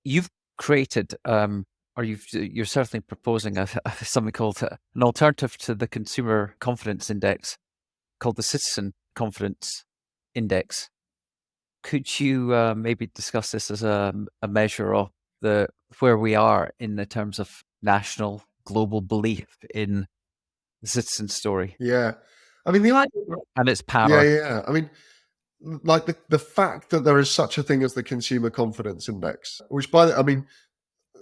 You've created, or you're certainly proposing something called an alternative to the Consumer Confidence Index, called the Citizen Confidence Index. Could you maybe discuss this as a measure of where we are in the terms of national, global belief in the citizen story? Yeah, I mean, and its power. Yeah. I mean, like, the fact that there is such a thing as the Consumer Confidence Index, which I mean,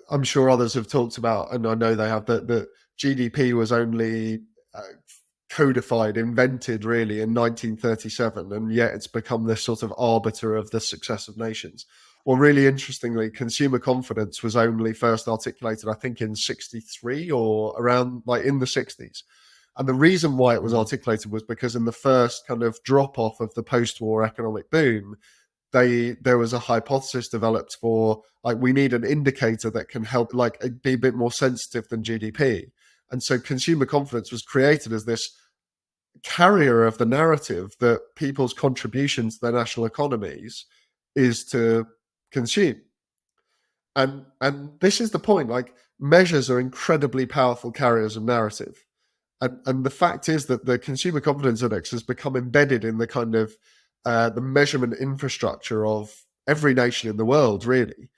I'm sure others have talked about, and I know they have, that GDP was only codified, invented really in 1937, and yet it's become this sort of arbiter of the success of nations. Well, really interestingly, consumer confidence was only first articulated, I think, in 63 or around, like, in the 60s. And the reason why it was articulated was because in the first kind of drop off of the post-war economic boom, there was a hypothesis developed for, like, we need an indicator that can help, like, be a bit more sensitive than GDP. And so consumer confidence was created as this carrier of the narrative that people's contribution to their national economies is to consume. And this is the point, like, measures are incredibly powerful carriers of narrative. And the fact is that the consumer confidence index has become embedded in the kind of the measurement infrastructure of every nation in the world, really.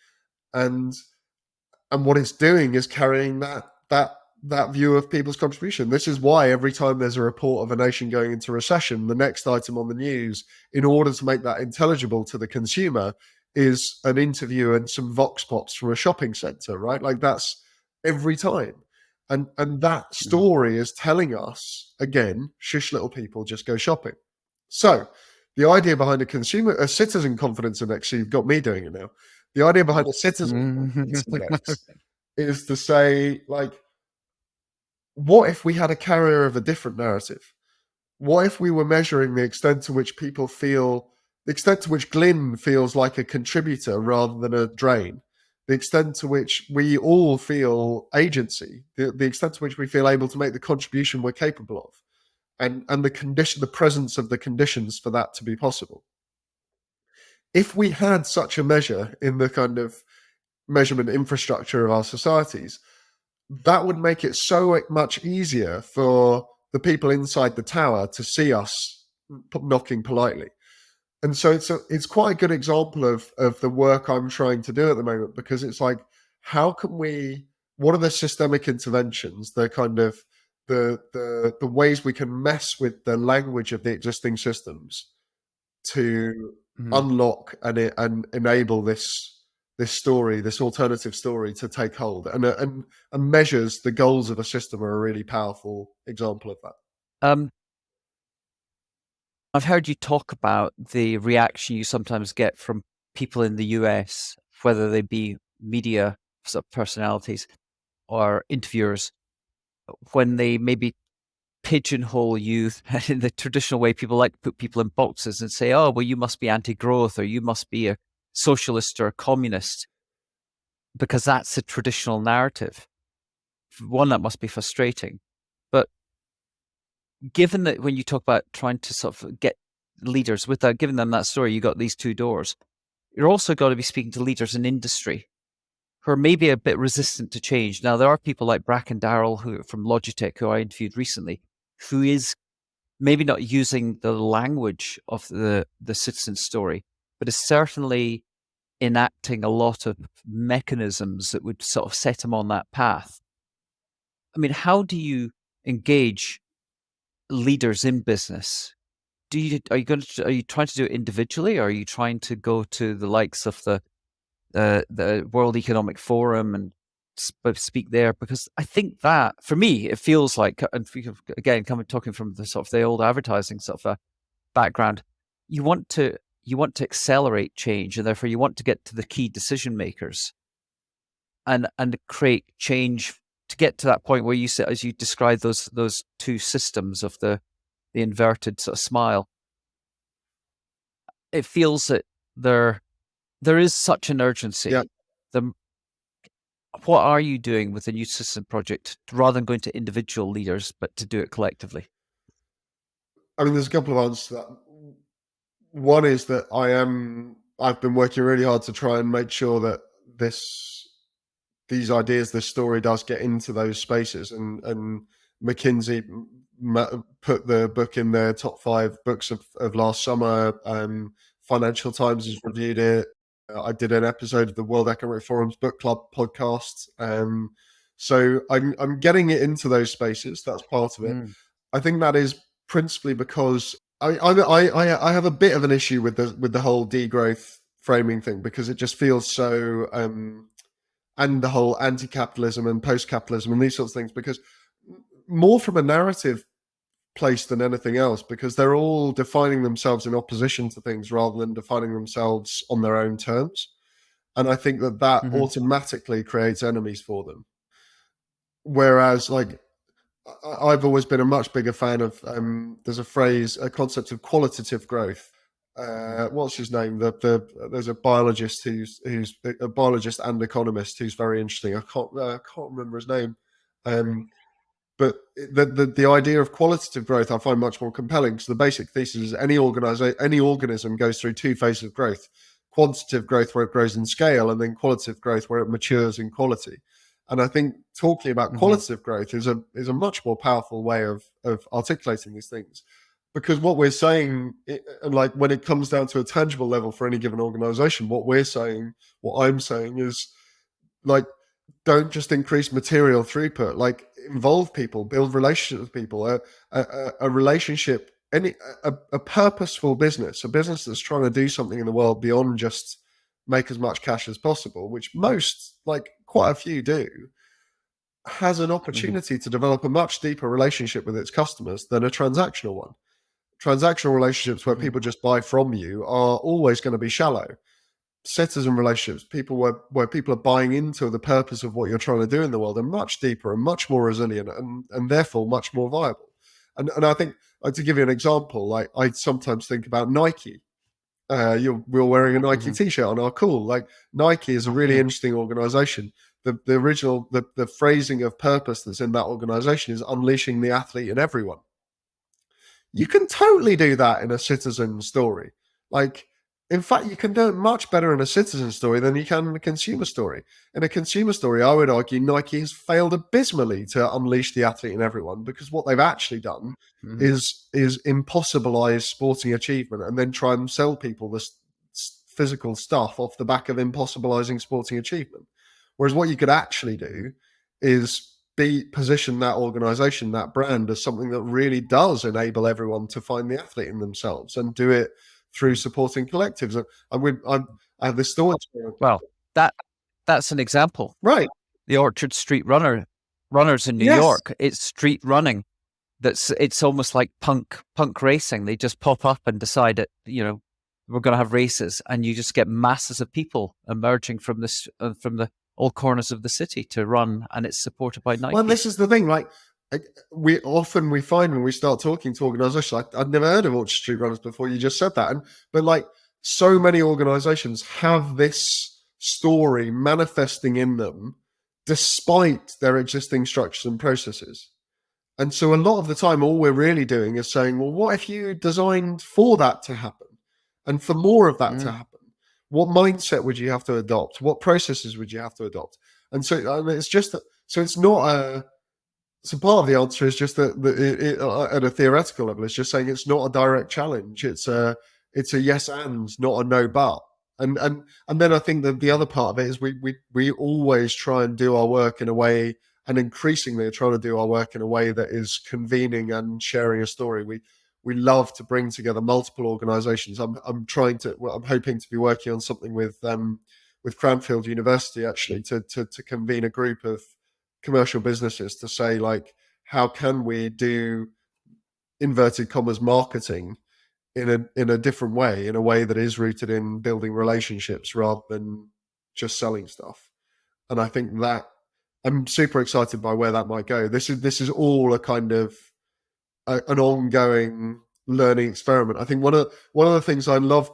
And what it's doing is carrying that view of people's contribution. This is why every time there's a report of a nation going into recession, the next item on the news, in order to make that intelligible to the consumer, is an interview and some vox pops from a shopping center, right? Like, that's every time. And that story is telling us, again, shush little people, just go shopping. So the idea behind a citizen confidence index, so you've got me doing it now. The idea behind a citizen confidence index is to say, like, what if we had a carrier of a different narrative? What if we were measuring the extent to which people feel, the extent to which Glyn feels like a contributor rather than a drain, the extent to which we all feel agency, the extent to which we feel able to make the contribution we're capable of, and the presence of the conditions for that to be possible. If we had such a measure in the kind of measurement infrastructure of our societies, that would make it so much easier for the people inside the tower to see us knocking politely. And so it's quite a good example of the work I'm trying to do at the moment, because it's like, what are the systemic interventions, the kind of the ways we can mess with the language of the existing systems to unlock and enable this story, this alternative story, to take hold, and measures the goals of a system are a really powerful example of that. I've heard you talk about the reaction you sometimes get from people in the US, whether they be media sort of personalities or interviewers, when they maybe pigeonhole you in the traditional way people like to put people in boxes and say, oh, well, you must be anti-growth, or you must be a socialist or a communist, because that's a traditional narrative. One, that must be frustrating. But given that when you talk about trying to sort of get leaders, without giving them that story, you got these two doors, you're also got to be speaking to leaders in industry who are maybe a bit resistant to change. Now, there are people like Bracken Darrell from Logitech, who I interviewed recently, who is maybe not using the language of the citizen story, but is certainly enacting a lot of mechanisms that would sort of set him on that path. I mean, how do you engage leaders in business? Are you trying to do it individually, or are you trying to go to the likes of the World Economic Forum and speak there? Because I think that, for me, it feels like, and again, talking from the sort of the old advertising sort of background, you want to accelerate change, and therefore you want to get to the key decision makers and create change to get to that point where you say, as you describe those two systems of the inverted sort of smile. It feels that there is such an urgency. Yeah. What are you doing with the New Citizen Project, rather than going to individual leaders, but to do it collectively? I mean, there's a couple of answers to that. One is that I've been working really hard to try and make sure that these ideas, this story, does get into those spaces. And McKinsey put the book in their top 5 books of last summer. Financial Times has reviewed it. I did an episode of the World Economic Forum's Book Club podcast. So I'm getting it into those spaces. That's part of it. I think that is principally because I have a bit of an issue with the whole degrowth framing thing, because it just feels so, and the whole anti-capitalism and post-capitalism and these sorts of things, because more from a narrative place than anything else, because they're all defining themselves in opposition to things rather than defining themselves on their own terms. And I think that automatically creates enemies for them. Whereas, like, I've always been a much bigger fan of. There's a concept of qualitative growth. What's his name? There's a biologist who's a biologist and economist who's very interesting. I can't remember his name. Um, but the idea of qualitative growth I find much more compelling, because the basic thesis is any organism goes through two phases of growth: quantitative growth where it grows in scale, and then qualitative growth where it matures in quality. And I think talking about Mm-hmm. qualitative growth is a much more powerful way of articulating these things, because what we're saying, and like when it comes down to a tangible level for any given organisation, what I'm saying is, like, don't just increase material throughput. Like, involve people, build relationships with people. A relationship, a purposeful business, a business that's trying to do something in the world beyond just make as much cash as possible, which most, like quite a few, do, has an Mm-hmm. opportunity to develop a much deeper relationship with its customers than a transactional one. Transactional relationships where Mm-hmm. people just buy from you are always going to be shallow. Citizen relationships, people where people are buying into the purpose of what you're trying to do in the world, are much deeper and much more resilient, and therefore much more viable. And I think, like, to give you an example, like I sometimes think about Nike. We're wearing a Nike Mm-hmm. t-shirt on our call. Like, Nike is a really interesting organization. The original the phrasing of purpose that's in that organization is unleashing the athlete in everyone. You can totally do that in a Citizen story. Like, in fact, you can do it much better in a Citizen story than you can in a consumer story. In a consumer story, I would argue Nike has failed abysmally to unleash the athlete in everyone, because what they've actually done Mm-hmm. is impossibilize sporting achievement and then try and sell people this physical stuff off the back of impossibilizing sporting achievement. Whereas what you could actually do is position that organization, that brand, as something that really does enable everyone to find the athlete in themselves, and do it through supporting collectives. I have this story. Well, that that's an example. Right. The Orchard Street runners in New Yes. York. It's street running. It's almost like punk racing. They just pop up and decide that, we're going to have races, and you just get masses of people emerging from this from the all corners of the city to run, and it's supported by Well, Nike. this is the thing. Like, we find when we start talking to organizations, like, I'd never heard of Orchard Street Runners before you just said that, but like, so many organizations have this story manifesting in them despite their existing structures and processes. And so a lot of the time, all we're really doing is saying, well, what if you designed for that to happen, and for more of that to Mm. happen? What mindset would you have to adopt? What processes would you have to adopt? And so, I mean, it's just that, so it's not a, so part of the answer is just that, at a theoretical level, it's just saying it's not a direct challenge. It's a yes and, not a no but. And then I think that the other part of it is we always try and do our work in a way, and increasingly are trying to do our work in a way that is convening and sharing a story. We love to bring together multiple organisations. I'm hoping to be working on something with Cranfield University, actually, to convene a group of commercial businesses to say, like, how can we do inverted commas marketing in a different way, in a way that is rooted in building relationships rather than just selling stuff. And I think that I'm super excited by where that might go. This is all a kind of an ongoing learning experiment. I think one of the things I love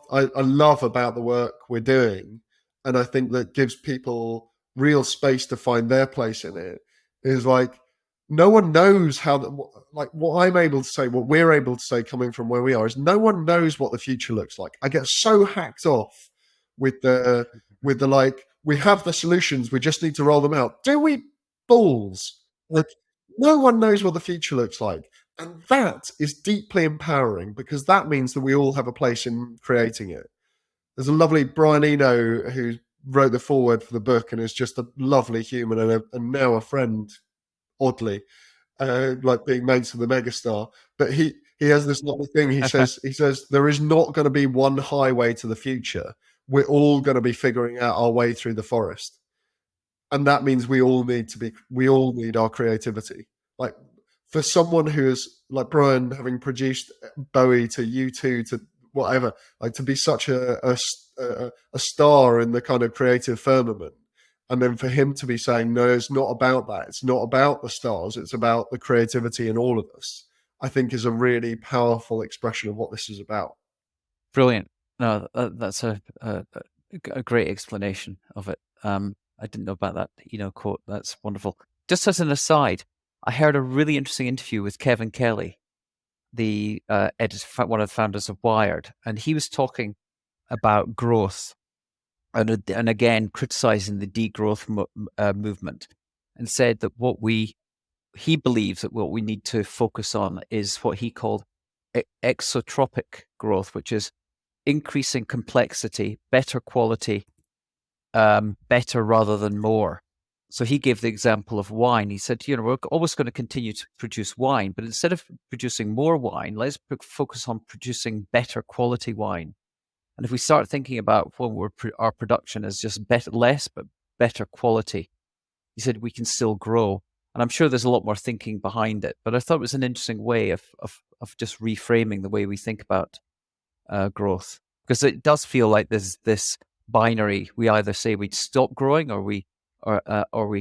about the work we're doing, and I think that gives people real space to find their place in it, is like, no one knows how like what I'm able to say, what we're able to say coming from where we are, is no one knows what the future looks like. I get so hacked off with the like, we have the solutions, we just need to roll them out. Do we? Balls. Like, no one knows what the future looks like. And that is deeply empowering, because that means that we all have a place in creating it. There's a lovely Brian Eno who wrote the foreword for the book and is just a lovely human, and now a friend, oddly, like being mates with the megastar. But he has this lovely thing. He says there is not going to be one highway to the future. We're all going to be figuring out our way through the forest, and that means we all need our creativity. Like, for someone who is like Brian, having produced Bowie to U2 to whatever, like, to be such a star in the kind of creative firmament, And then for him to be saying, no, it's not about that. It's not about the stars. It's about the creativity in all of us, I think is a really powerful expression of what this is about. Brilliant. No, that's a great explanation of it. I didn't know about that quote. That's wonderful. Just as an aside, I heard a really interesting interview with Kevin Kelly, the editor, one of the founders of Wired, and he was talking about growth and again criticizing the degrowth movement, and said that he believes that what we need to focus on is what he called exotropic growth, which is increasing complexity, better quality, better rather than more. So he gave the example of wine. He said, we're always going to continue to produce wine, but instead of producing more wine, let's focus on producing better quality wine. And if we start thinking about our production as just less, but better quality, he said we can still grow. And I'm sure there's a lot more thinking behind it, but I thought it was an interesting way of just reframing the way we think about growth, because it does feel like there's this binary. We either say we stop growing, or we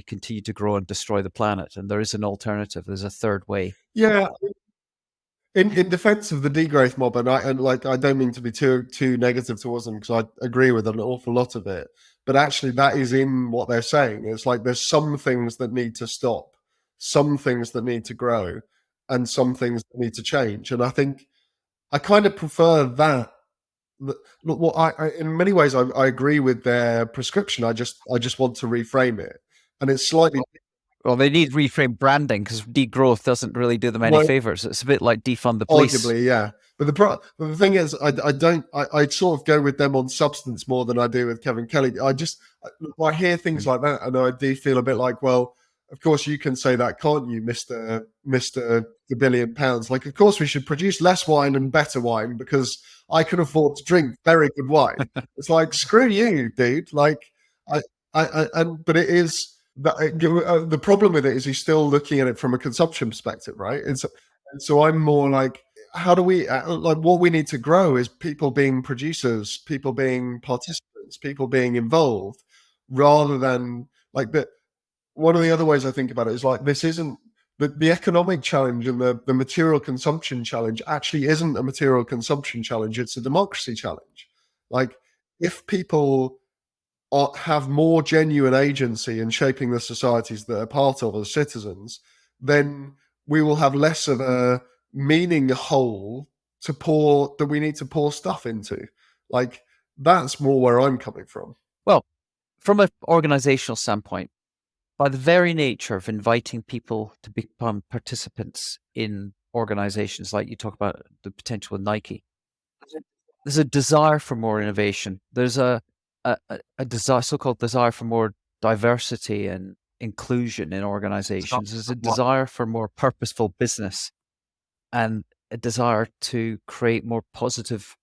continue to grow and destroy the planet. And there is an alternative. There's a third way. Yeah. In defense of the degrowth mob, and I don't mean to be too negative towards them, because I agree with an awful lot of it, but actually that is in what they're saying. It's like there's some things that need to stop, some things that need to grow, and some things that need to change. And I think I kind of prefer that. Look, in many ways I agree with their prescription. I just want to reframe it, and it's slightly. Well, they need reframe branding, because degrowth doesn't really do them any favors. It's a bit like defund the police. Arguably, yeah. But the thing is, I sort of go with them on substance more than I do with Kevin Kelly. I hear things like that, and I do feel a bit like, well, of course you can say that, can't you, Mister the £1 billion? Like, of course we should produce less wine and better wine because I can afford to drink very good wine. It's like, screw you, dude. Like, but it is. The problem with it is he's still looking at it from a consumption perspective, right? And so I'm more like, how do we like, what we need to grow is people being producers, people being participants, people being involved, rather than like that. One of the other ways I think about it is like, this isn't the economic challenge, and the material consumption challenge actually isn't a material consumption challenge. It's a democracy challenge. Like, if people have more genuine agency in shaping the societies that are part of as citizens, then we will have less of a meaning hole that we need to pour stuff into. Like, that's more where I'm coming from. Well, from an organizational standpoint, by the very nature of inviting people to become participants in organizations, like you talk about the potential with Nike, there's a desire for more innovation. There's a desire, so-called desire for more diversity and inclusion in organizations. There's a desire for more purposeful business, and a desire to create more positive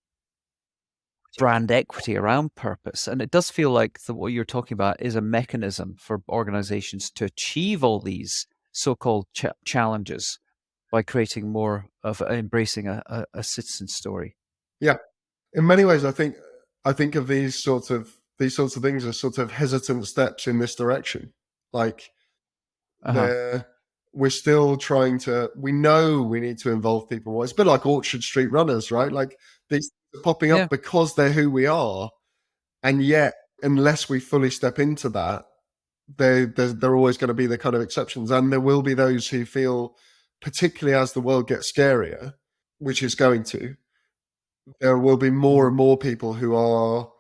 brand equity around purpose. And it does feel like what you're talking about is a mechanism for organizations to achieve all these so-called challenges by creating more of embracing a citizen story. Yeah. In many ways, I think of these sorts of things as sort of hesitant steps in this direction. Like, we're still trying to. We know we need to involve people more. It's a bit like Orchard Street Runners, right? Like, these are popping up because they're who we are, and yet unless we fully step into that, there are always going to be the kind of exceptions, and there will be those who feel, particularly as the world gets scarier, which is going to. There will be more and more people who are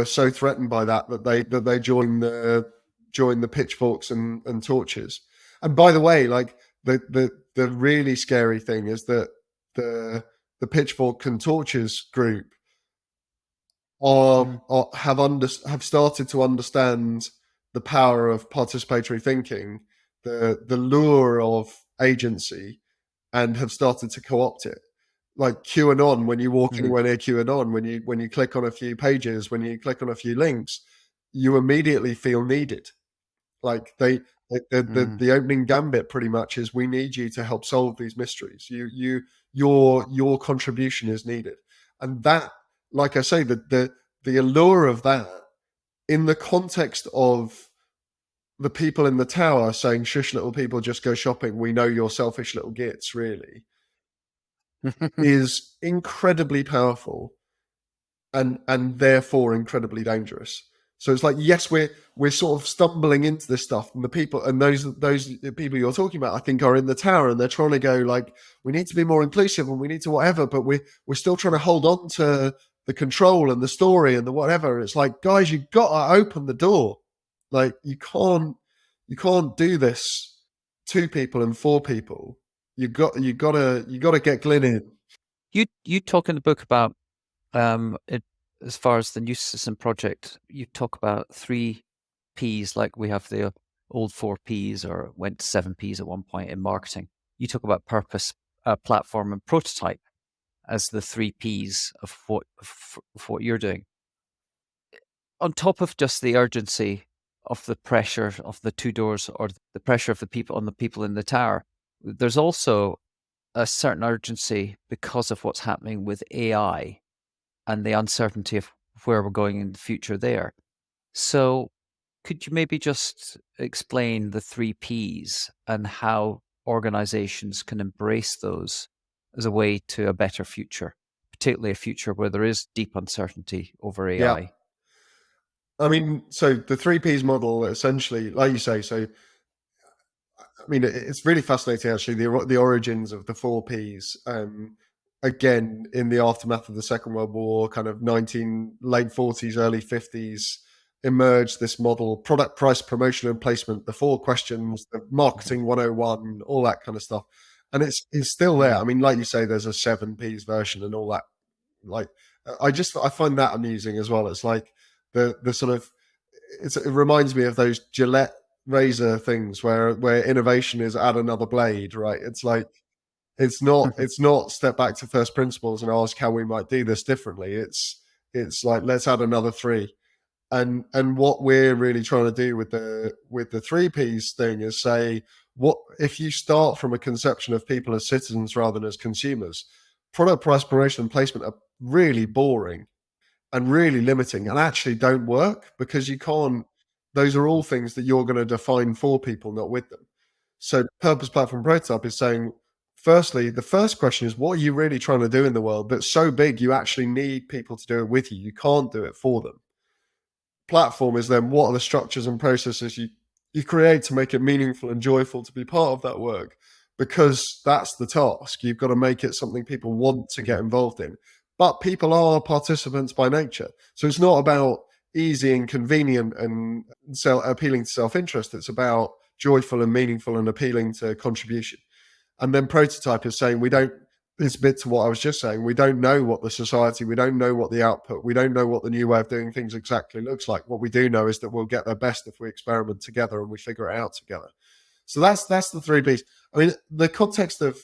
so threatened by that they join the pitchforks and torches. And by the way, like, the really scary thing is that the pitchfork and torches group have started to understand the power of participatory thinking, the lure of agency, and have started to co-opt it. Like QAnon, when you walk anywhere near QAnon, when you click on a few pages, when you click on a few links, you immediately feel needed. Like, the opening gambit pretty much is, we need you to help solve these mysteries. Your contribution is needed. And that, like I say, the allure of that in the context of the people in the tower saying, "Shush, little people, just go shopping. We know you're selfish little gits," really, is incredibly powerful and therefore incredibly dangerous. So it's like, yes, we're sort of stumbling into this stuff, and the people and those people you're talking about, I think, are in the tower, and they're trying to go like, we need to be more inclusive and we need to whatever, but we're still trying to hold on to the control and the story and the whatever. It's like, guys, you got to open the door. Like you can't do this to people and for people. You gotta get Glyn in. You talk in the book about as far as the New Citizen Project, you talk about 3 Ps, like we have the old 4 Ps, or went to 7 Ps at one point in marketing. You talk about purpose, platform, and prototype as the 3 Ps of what you're doing. On top of just the urgency of the pressure of the 2 doors, or the pressure of the people on the people in the tower, there's also a certain urgency because of what's happening with AI and the uncertainty of where we're going in the future there. So could you maybe just explain the 3 Ps and how organizations can embrace those as a way to a better future, particularly a future where there is deep uncertainty over AI? Yeah. I mean, so the 3 Ps model, essentially, like you say, so I mean, it's really fascinating actually, the origins of the 4 Ps. Again, in the aftermath of the Second World War, kind of late 40s, early 50s, emerged this model: product, price, promotion, and placement, the 4 questions, the marketing 101, all that kind of stuff. And it's still there. I mean, like you say, there's a 7 Ps version and all that. Like, I find that amusing as well. It's like the sort of, it reminds me of those Gillette razor things where innovation is add another blade, right? It's like, it's not step back to first principles and ask how we might do this differently. It's like, let's add another 3. And what we're really trying to do with the 3 Ps thing is say, what if you start from a conception of people as citizens rather than as consumers? Product, price, promotion, and placement are really boring and really limiting and actually don't work, because you can't, those are all things that you're going to define for people, not with them. So purpose, platform, prototype is saying, firstly, the first question is, what are you really trying to do in the world that's so big you actually need people to do it with you? You can't do it for them. Platform is then, what are the structures and processes you create to make it meaningful and joyful to be part of that work? Because that's the task. You've got to make it something people want to get involved in. But people are participants by nature. So it's not about easy and convenient and appealing to self-interest. It's about joyful and meaningful and appealing to contribution. And then prototype is saying, it's a bit to what I was just saying. We don't know what the society, we don't know what the output, we don't know what the new way of doing things exactly looks like. What we do know is that we'll get the best if we experiment together and we figure it out together. So that's the 3 Ps. I mean, the context of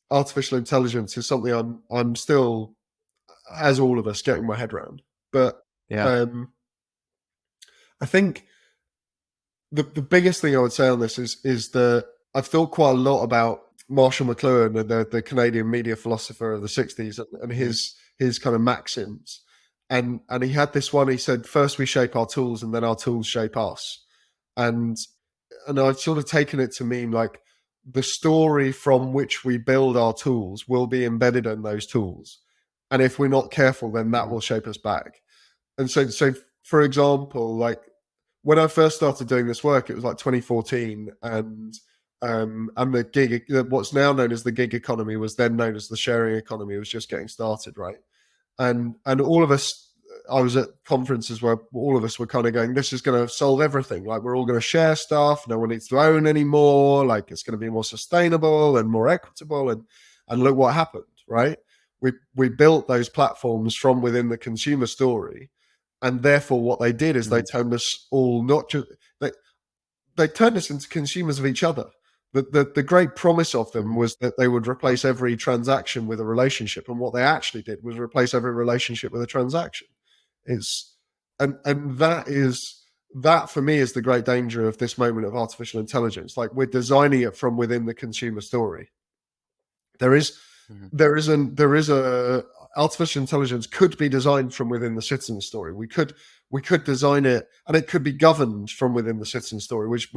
artificial intelligence is something I'm still, as all of us, getting my head around. But Yeah. I think the biggest thing I would say on this is that I've thought quite a lot about Marshall McLuhan, the Canadian media philosopher of the 60s, and his kind of maxims. And he had this one, he said, first we shape our tools and then our tools shape us. And I've sort of taken it to mean like, the story from which we build our tools will be embedded in those tools. And if we're not careful, then that will shape us back. And so for example, like when I first started doing this work, it was like 2014, and the gig, what's now known as the gig economy, was then known as the sharing economy, was just getting started, right? And all of us, I was at conferences where all of us were kind of going, this is going to solve everything. Like, we're all going to share stuff. No one needs to own anymore. Like, it's going to be more sustainable and more equitable. And look what happened, right? We built those platforms from within the consumer story. And therefore what they did is they turned us all, not just, they turned us into consumers of each other. The great promise of them was that they would replace every transaction with a relationship. And what they actually did was replace every relationship with a transaction. And that for me is the great danger of this moment of artificial intelligence. Like, we're designing it from within the consumer story. There is artificial intelligence could be designed from within the Citizen story. We could design it, and it could be governed from within the Citizen story, which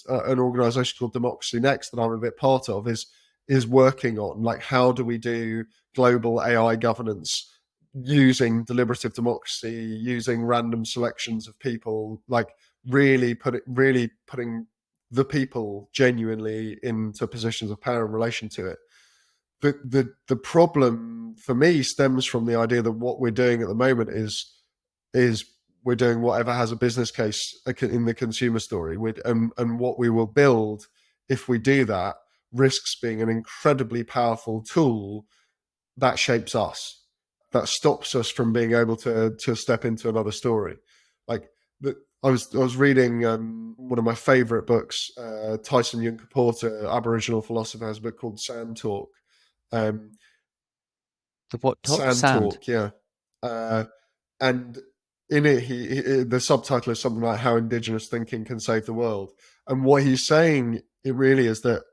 an organisation called Democracy Next that I'm a bit part of is working on. Like, how do we do global AI governance using deliberative democracy, using random selections of people, like really putting the people genuinely into positions of power in relation to it. The problem for me stems from the idea that what we're doing at the moment is we're doing whatever has a business case in the consumer story, and what we will build if we do that risks being an incredibly powerful tool that shapes us, that stops us from being able to step into another story. Like, I was reading one of my favorite books, Tyson Yunkaporta Porter, Aboriginal philosopher, has a book called Sand Talk. Um, The what talk? Sand Sand. Talk, yeah. And in it, the subtitle is something like "How Indigenous Thinking Can Save the World." And what he's saying, it really is that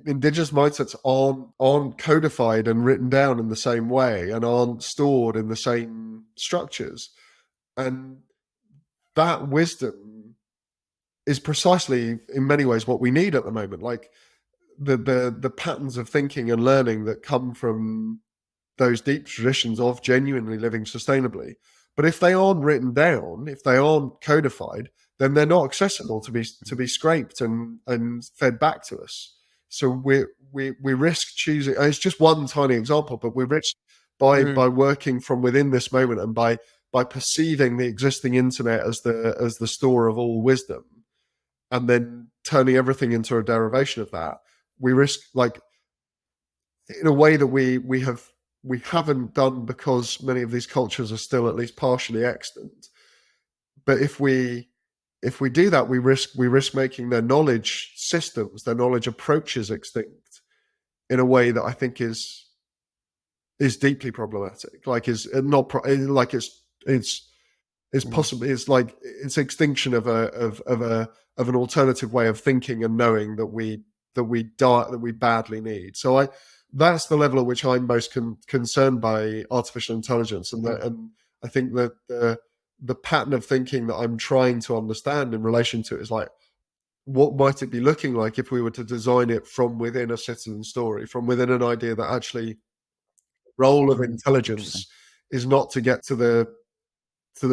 indigenous mindsets aren't codified and written down in the same way, and aren't stored in the same structures. And that wisdom is precisely, in many ways, what we need at the moment. Like, the patterns of thinking and learning that come from those deep traditions of genuinely living sustainably. But if they aren't written down, if they aren't codified, then they're not accessible to be scraped and fed back to us. So we risk choosing. It's just one tiny example, but we risk by working from within this moment, and by perceiving the existing internet as the store of all wisdom, and then turning everything into a derivation of that. We risk, like, in a way that we haven't done, because many of these cultures are still at least partially extant. But if we do that, we risk making their knowledge systems, their knowledge approaches extinct in a way that I think is deeply problematic. Like, is not like it's possibly, it's like it's extinction of an alternative way of thinking and knowing that we badly need. So that's the level at which I'm most concerned by artificial intelligence, and I think that the pattern of thinking that I'm trying to understand in relation to it is like, what might it be looking like if we were to design it from within a citizen story, from within an idea that actually role of intelligence is not to get to the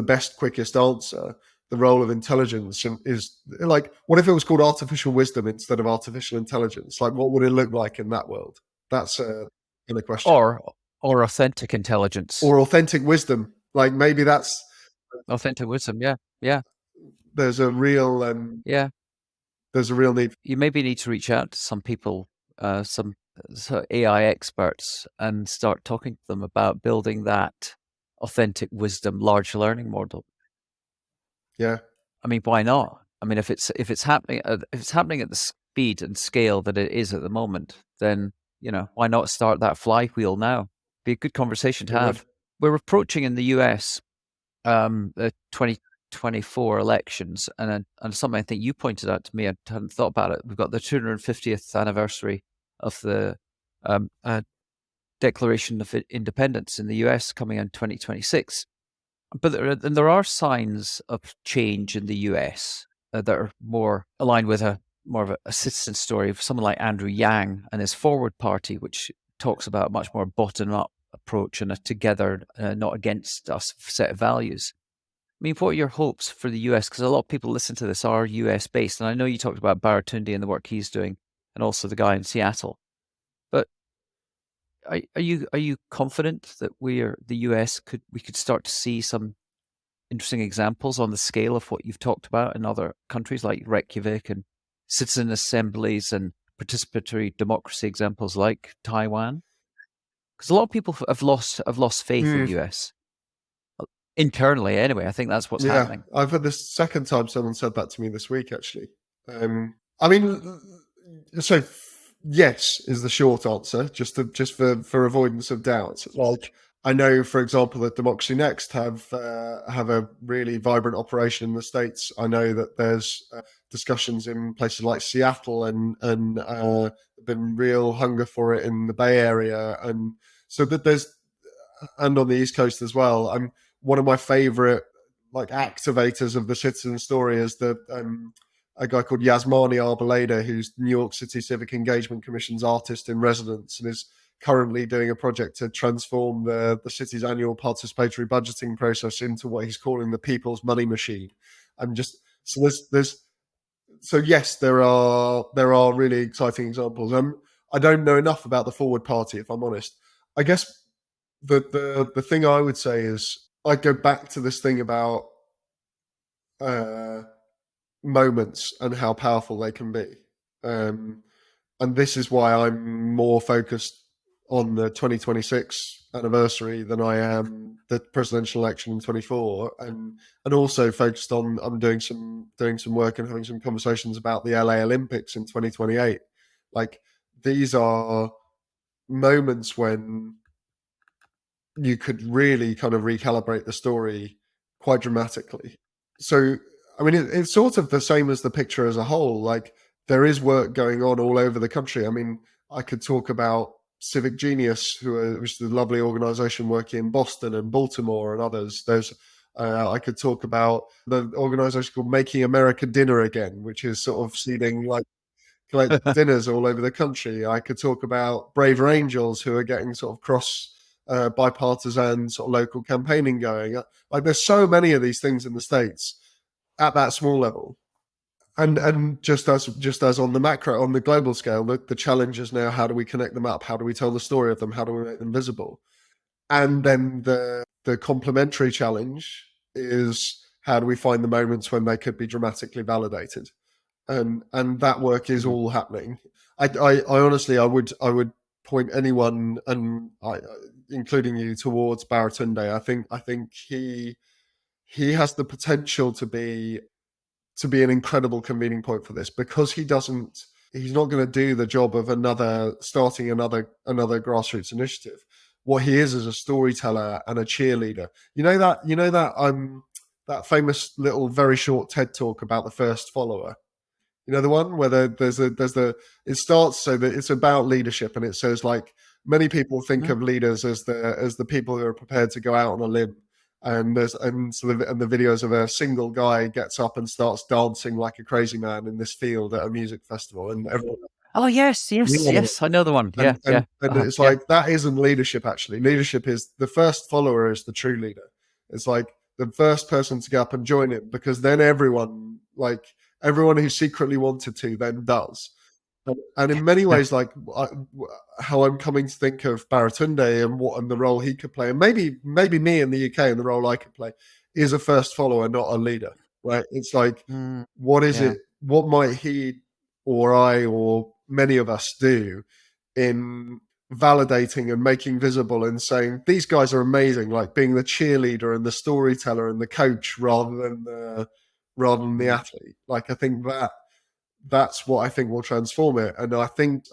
best, quickest answer. The role of intelligence is, like, what if it was called artificial wisdom instead of artificial intelligence? Like, what would it look like in that world? That's a question. Or authentic intelligence. Or authentic wisdom. Like, maybe that's Authentic wisdom, yeah. There's a real Yeah. there's a real need. You maybe need to reach out to some people, some AI experts, and start talking to them about building that authentic wisdom large learning model. Yeah. I mean, why not? I mean, if it's happening at the speed and scale that it is at the moment, then, why not start that flywheel now? Be a good conversation to have. We're approaching in the US the 2024 elections, and something I think you pointed out to me, I hadn't thought about it. We've got the 250th anniversary of the Declaration of Independence in the US coming in 2026. But there are signs of change in the US that are more aligned with more of a citizen story of someone like Andrew Yang and his Forward Party, which talks about a much more bottom-up approach and a together, not against us set of values. I mean, what are your hopes for the US? Because a lot of people listen to this are US based, and I know you talked about Baratunde and the work he's doing, and also the guy in Seattle. But are you confident that the US could start to see some interesting examples on the scale of what you've talked about in other countries like Reykjavik, and citizen assemblies and participatory democracy examples like Taiwan? Because a lot of people have lost faith in the US. Internally, anyway. I think that's what's happening. I've had this second time someone said that to me this week, actually. I mean, so yes is the short answer, just for avoidance of doubt. Like, I know, for example, that Democracy Next have a really vibrant operation in the States. I know that there's discussions in places like Seattle, and been real hunger for it in the Bay Area, and so that there's and on the East Coast as well. I'm one of my favorite like activators of the Citizen story is the a guy called Yasmani Arboleda, who's New York City Civic Engagement Commission's artist in residence and is currently doing a project to transform the city's annual participatory budgeting process into what he's calling the people's money machine. And just so there's so yes, there are really exciting examples. I don't know enough about the Forward Party, if I'm honest. I guess the thing I would say is I go back to this thing about uh, moments and how powerful they can be. And this is why I'm more focused on the 2026 anniversary than I am the presidential election in 24, and also focused on I'm doing some work and having some conversations about the LA Olympics in 2028. Like these are moments when you could really kind of recalibrate the story quite dramatically. So, I mean, it's sort of the same as the picture as a whole. Like, there is work going on all over the country. I mean, I could talk about Civic Genius, which is a lovely organization working in Boston and Baltimore and others. I could talk about the organization called Making America Dinner Again, which is sort of seeding like dinners all over the country. I could talk about Braver Angels, who are getting sort of cross bipartisan sort of local campaigning going. Like there's so many of these things in the States at that small level. And just as on the macro, on the global scale, the challenge is now how do we connect them up? How do we tell the story of them? How do we make them visible? And then the complementary challenge is how do we find the moments when they could be dramatically validated? And that work is all happening. I honestly I would point anyone and including you towards Baratunde. I think he has the potential to be an incredible convening point for this because he's not going to do the job of starting another grassroots initiative. What he is a storyteller and a cheerleader. That famous little very short TED talk about the first follower. You know the one where it starts so that it's about leadership and it says like many people think of leaders as the people who are prepared to go out on a limb, and the videos of a single guy gets up and starts dancing like a crazy man in this field at a music festival and everyone. Oh yes, I know the one. Yeah, and it's like that isn't leadership. Actually, leadership is the first follower is the true leader. It's like the first person to get up and join it because then everyone who secretly wanted to then does. And in many ways, like how I'm coming to think of Baratunde and the role he could play, and maybe me in the UK and the role I could play, is a first follower, not a leader. Right? It's like, what is it? What might he or I or many of us do in validating and making visible and saying these guys are amazing, like being the cheerleader and the storyteller and the coach rather than the athlete. Like I think that's what I think will transform it. And I think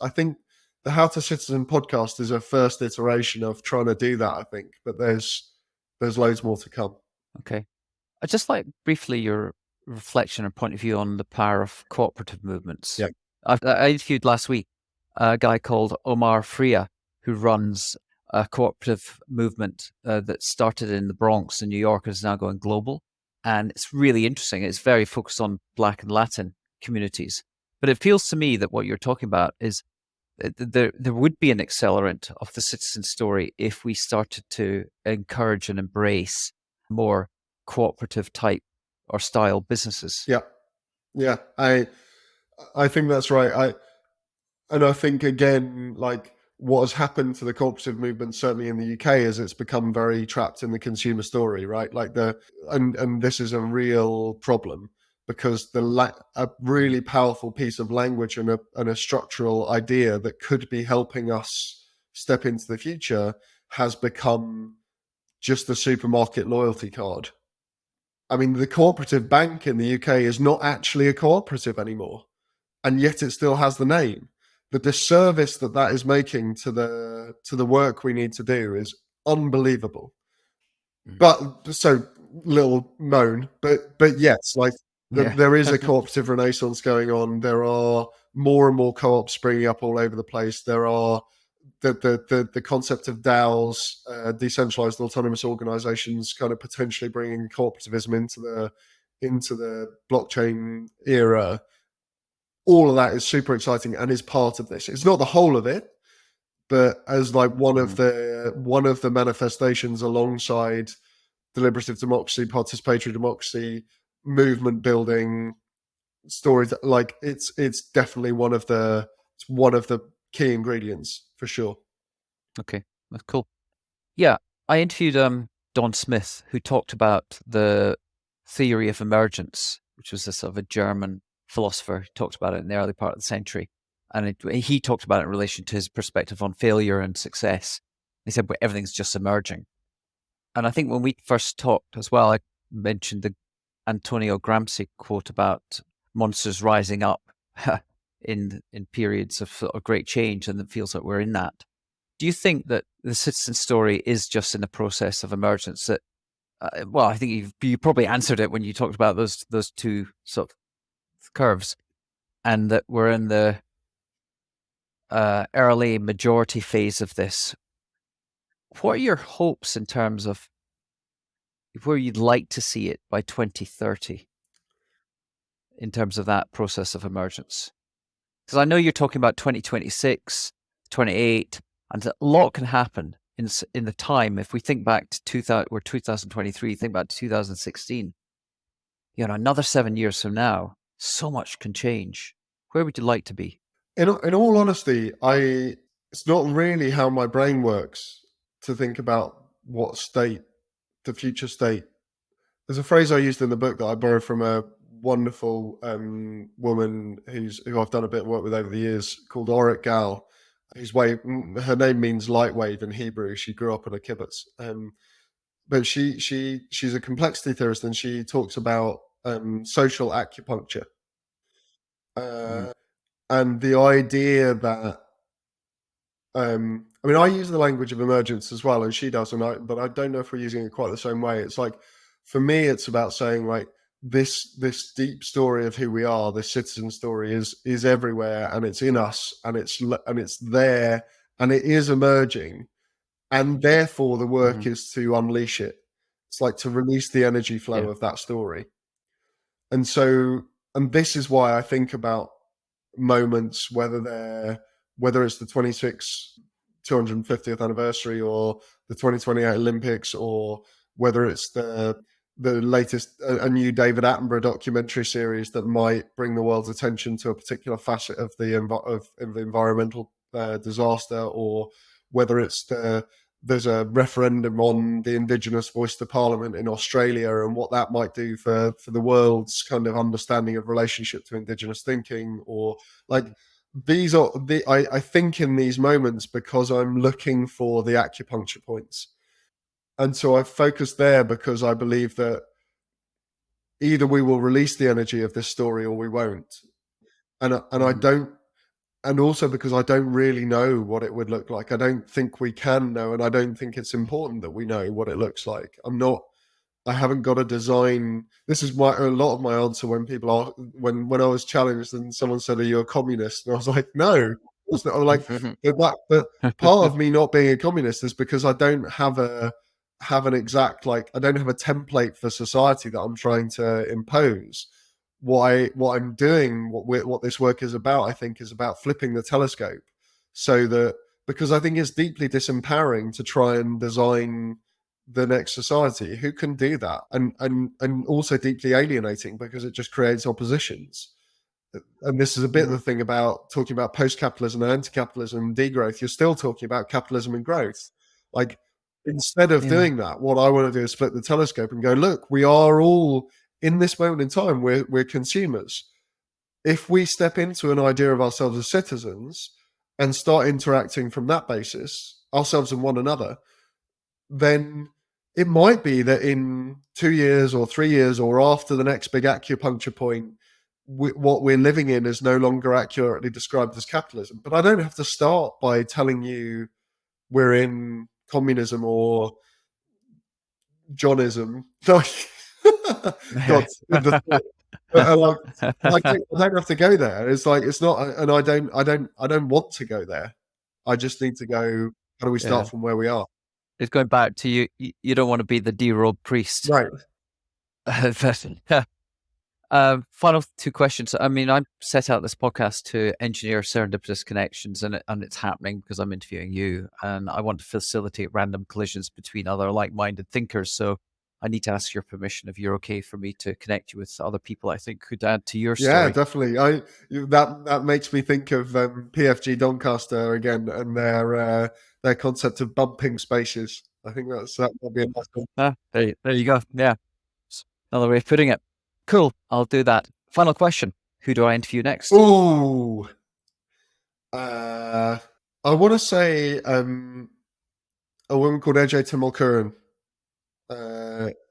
the How to Citizen podcast is a first iteration of trying to do that, I think. But there's loads more to come. Okay. I'd just like briefly your reflection or point of view on the power of cooperative movements. Yeah. I interviewed last week a guy called Omar Freya, who runs a cooperative movement that started in the Bronx in New York and is now going global. And it's really interesting. It's very focused on Black and Latin communities. But it feels to me that what you're talking about is there would be an accelerant of the citizen story if we started to encourage and embrace more cooperative type or style businesses. Yeah. I think that's right. I think again, like what has happened to the cooperative movement, certainly in the UK, is it's become very trapped in the consumer story, right? Like and this is a real problem because a really powerful piece of language and a structural idea that could be helping us step into the future has become just a supermarket loyalty card. I mean, the cooperative bank in the UK is not actually a cooperative anymore, and yet it still has the name. The disservice that is making to the work we need to do is unbelievable. But so little moan, but yes, like there is a cooperative renaissance going on. There are more and more co-ops springing up all over the place. There are the concept of DAOs, decentralized autonomous organizations, kind of potentially bringing cooperativism into the blockchain era. All of that is super exciting and is part of this. It's not the whole of it, but as like one of the manifestations alongside deliberative democracy, participatory democracy, movement building stories. Like it's definitely one of the key ingredients for sure. Okay, that's cool. Yeah, I interviewed Don Smith, who talked about the theory of emergence, which was a sort of a German philosopher who talked about it in the early part of the century. And he talked about it in relation to his perspective on failure and success. He said, well, everything's just emerging. And I think when we first talked as well, I mentioned the Antonio Gramsci quote about monsters rising up in periods of sort of great change, and it feels like we're in that. Do you think that the Citizen story is just in the process of emergence? That well, I think you probably answered it when you talked about those two sort of curves, and that we're in the early majority phase of this. What are your hopes in terms of where you'd like to see it by 2030 in terms of that process of emergence? Because I know you're talking about 2026, 28, and a lot can happen in the time. If we think back to 2023, think back to 2016, another 7 years from now, so much can change. Where would you like to be? In all honesty, it's not really how my brain works to think about what state, the future state. There's a phrase I used in the book that I borrowed from a wonderful woman who I've done a bit of work with over the years, called Orit Gal. Her name means light wave in Hebrew. She grew up in a kibbutz, but she's a complexity theorist, and she talks about social acupuncture, and the idea that I mean, I use the language of emergence as well, and she does, but I don't know if we're using it quite the same way. It's like, for me, it's about saying like this deep story of who we are, this citizen story is everywhere, and it's in us, and it's there, and it is emerging, and therefore the work is to unleash it. It's like to release the energy flow of that story. And this is why I think about moments, whether it's the 250th anniversary, or the 2028 Olympics, or whether it's the latest, a new David Attenborough documentary series that might bring the world's attention to a particular facet of the environmental disaster, or whether it's there's a referendum on the Indigenous voice to Parliament in Australia and what that might do for the world's kind of understanding of relationship to Indigenous thinking, or like these are I think in these moments because I'm looking for the acupuncture points. And so I focus there because I believe that either we will release the energy of this story or we won't. And I don't, and also because I don't really know what it would look like. I don't think we can know, and I don't think it's important that we know what it looks like. I haven't got a design. This is a lot of my answer when people are, when I was challenged and someone said, "Are you a communist?" And I was like, "No." I'm like, but part of me not being a communist is because I don't have an exact, like, I don't have a template for society that I'm trying to impose. What I'm doing, what this work is about, I think, is about flipping the telescope, so that, because I think it's deeply disempowering to try and design the next society. Who can do that? And also deeply alienating because it just creates oppositions. And this is a bit of the thing about talking about post-capitalism and anti-capitalism and degrowth. You're still talking about capitalism and growth. Like, instead of doing that, what I want to do is split the telescope and go, look, we are all, in this moment in time, we're consumers. If we step into an idea of ourselves as citizens and start interacting from that basis, ourselves and one another, then it might be that in 2 years or 3 years, or after the next big acupuncture point, what we're living in is no longer accurately described as capitalism. But I don't have to start by telling you we're in communism or Johnism. God, I don't have to go there. It's like, it's not, and I don't want to go there. I just need to go, how do we start Yeah. from where we are? It's going back to you don't want to be the D-robe priest. Right. Final two questions. I mean, I set out this podcast to engineer serendipitous connections, and it's happening because I'm interviewing you, and I want to facilitate random collisions between other like-minded thinkers. So I need to ask your permission if you're okay for me to connect you with other people I think could add to your Yeah, story. definitely. That makes me think of PFG Doncaster again and their concept of bumping spaces. I think that will be a nice one. There you go. Yeah, another way of putting it. Cool. I'll do that. Final question. Who do I interview next? Ooh. I want to say a woman called Ece Temulkuran,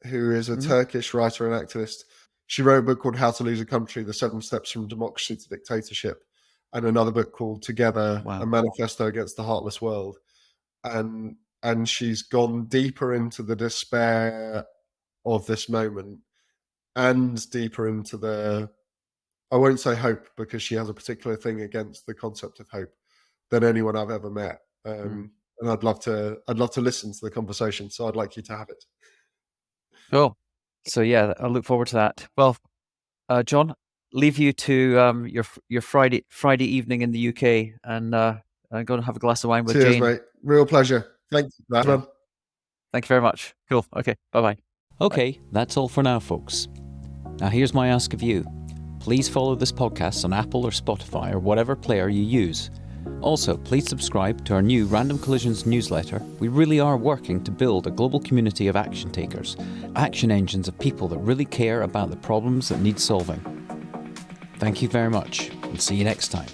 who is a Turkish writer and activist. She wrote a book called How to Lose a Country, The 7 Steps from Democracy to Dictatorship, and another book called Together, Wow. A Manifesto Against the Heartless World. And she's gone deeper into the despair of this moment and deeper into the, I won't say hope, because she has a particular thing against the concept of hope, than anyone I've ever met. And I'd love to listen to the conversation. So I'd like you to have it. Cool. So yeah, I look forward to that. Well, Jon, leave you to your Friday evening in the UK, and go and have a glass of wine with Cheers, Jane. mate. Real pleasure. Thank you, man. Thank you very much. Cool. Okay. Bye-bye. Okay, that's all for now, folks. Now here's my ask of you. Please follow this podcast on Apple or Spotify or whatever player you use. Also, please subscribe to our new Random Collisions newsletter. We really are working to build a global community of action takers, action engines of people that really care about the problems that need solving. Thank you very much, and see you next time.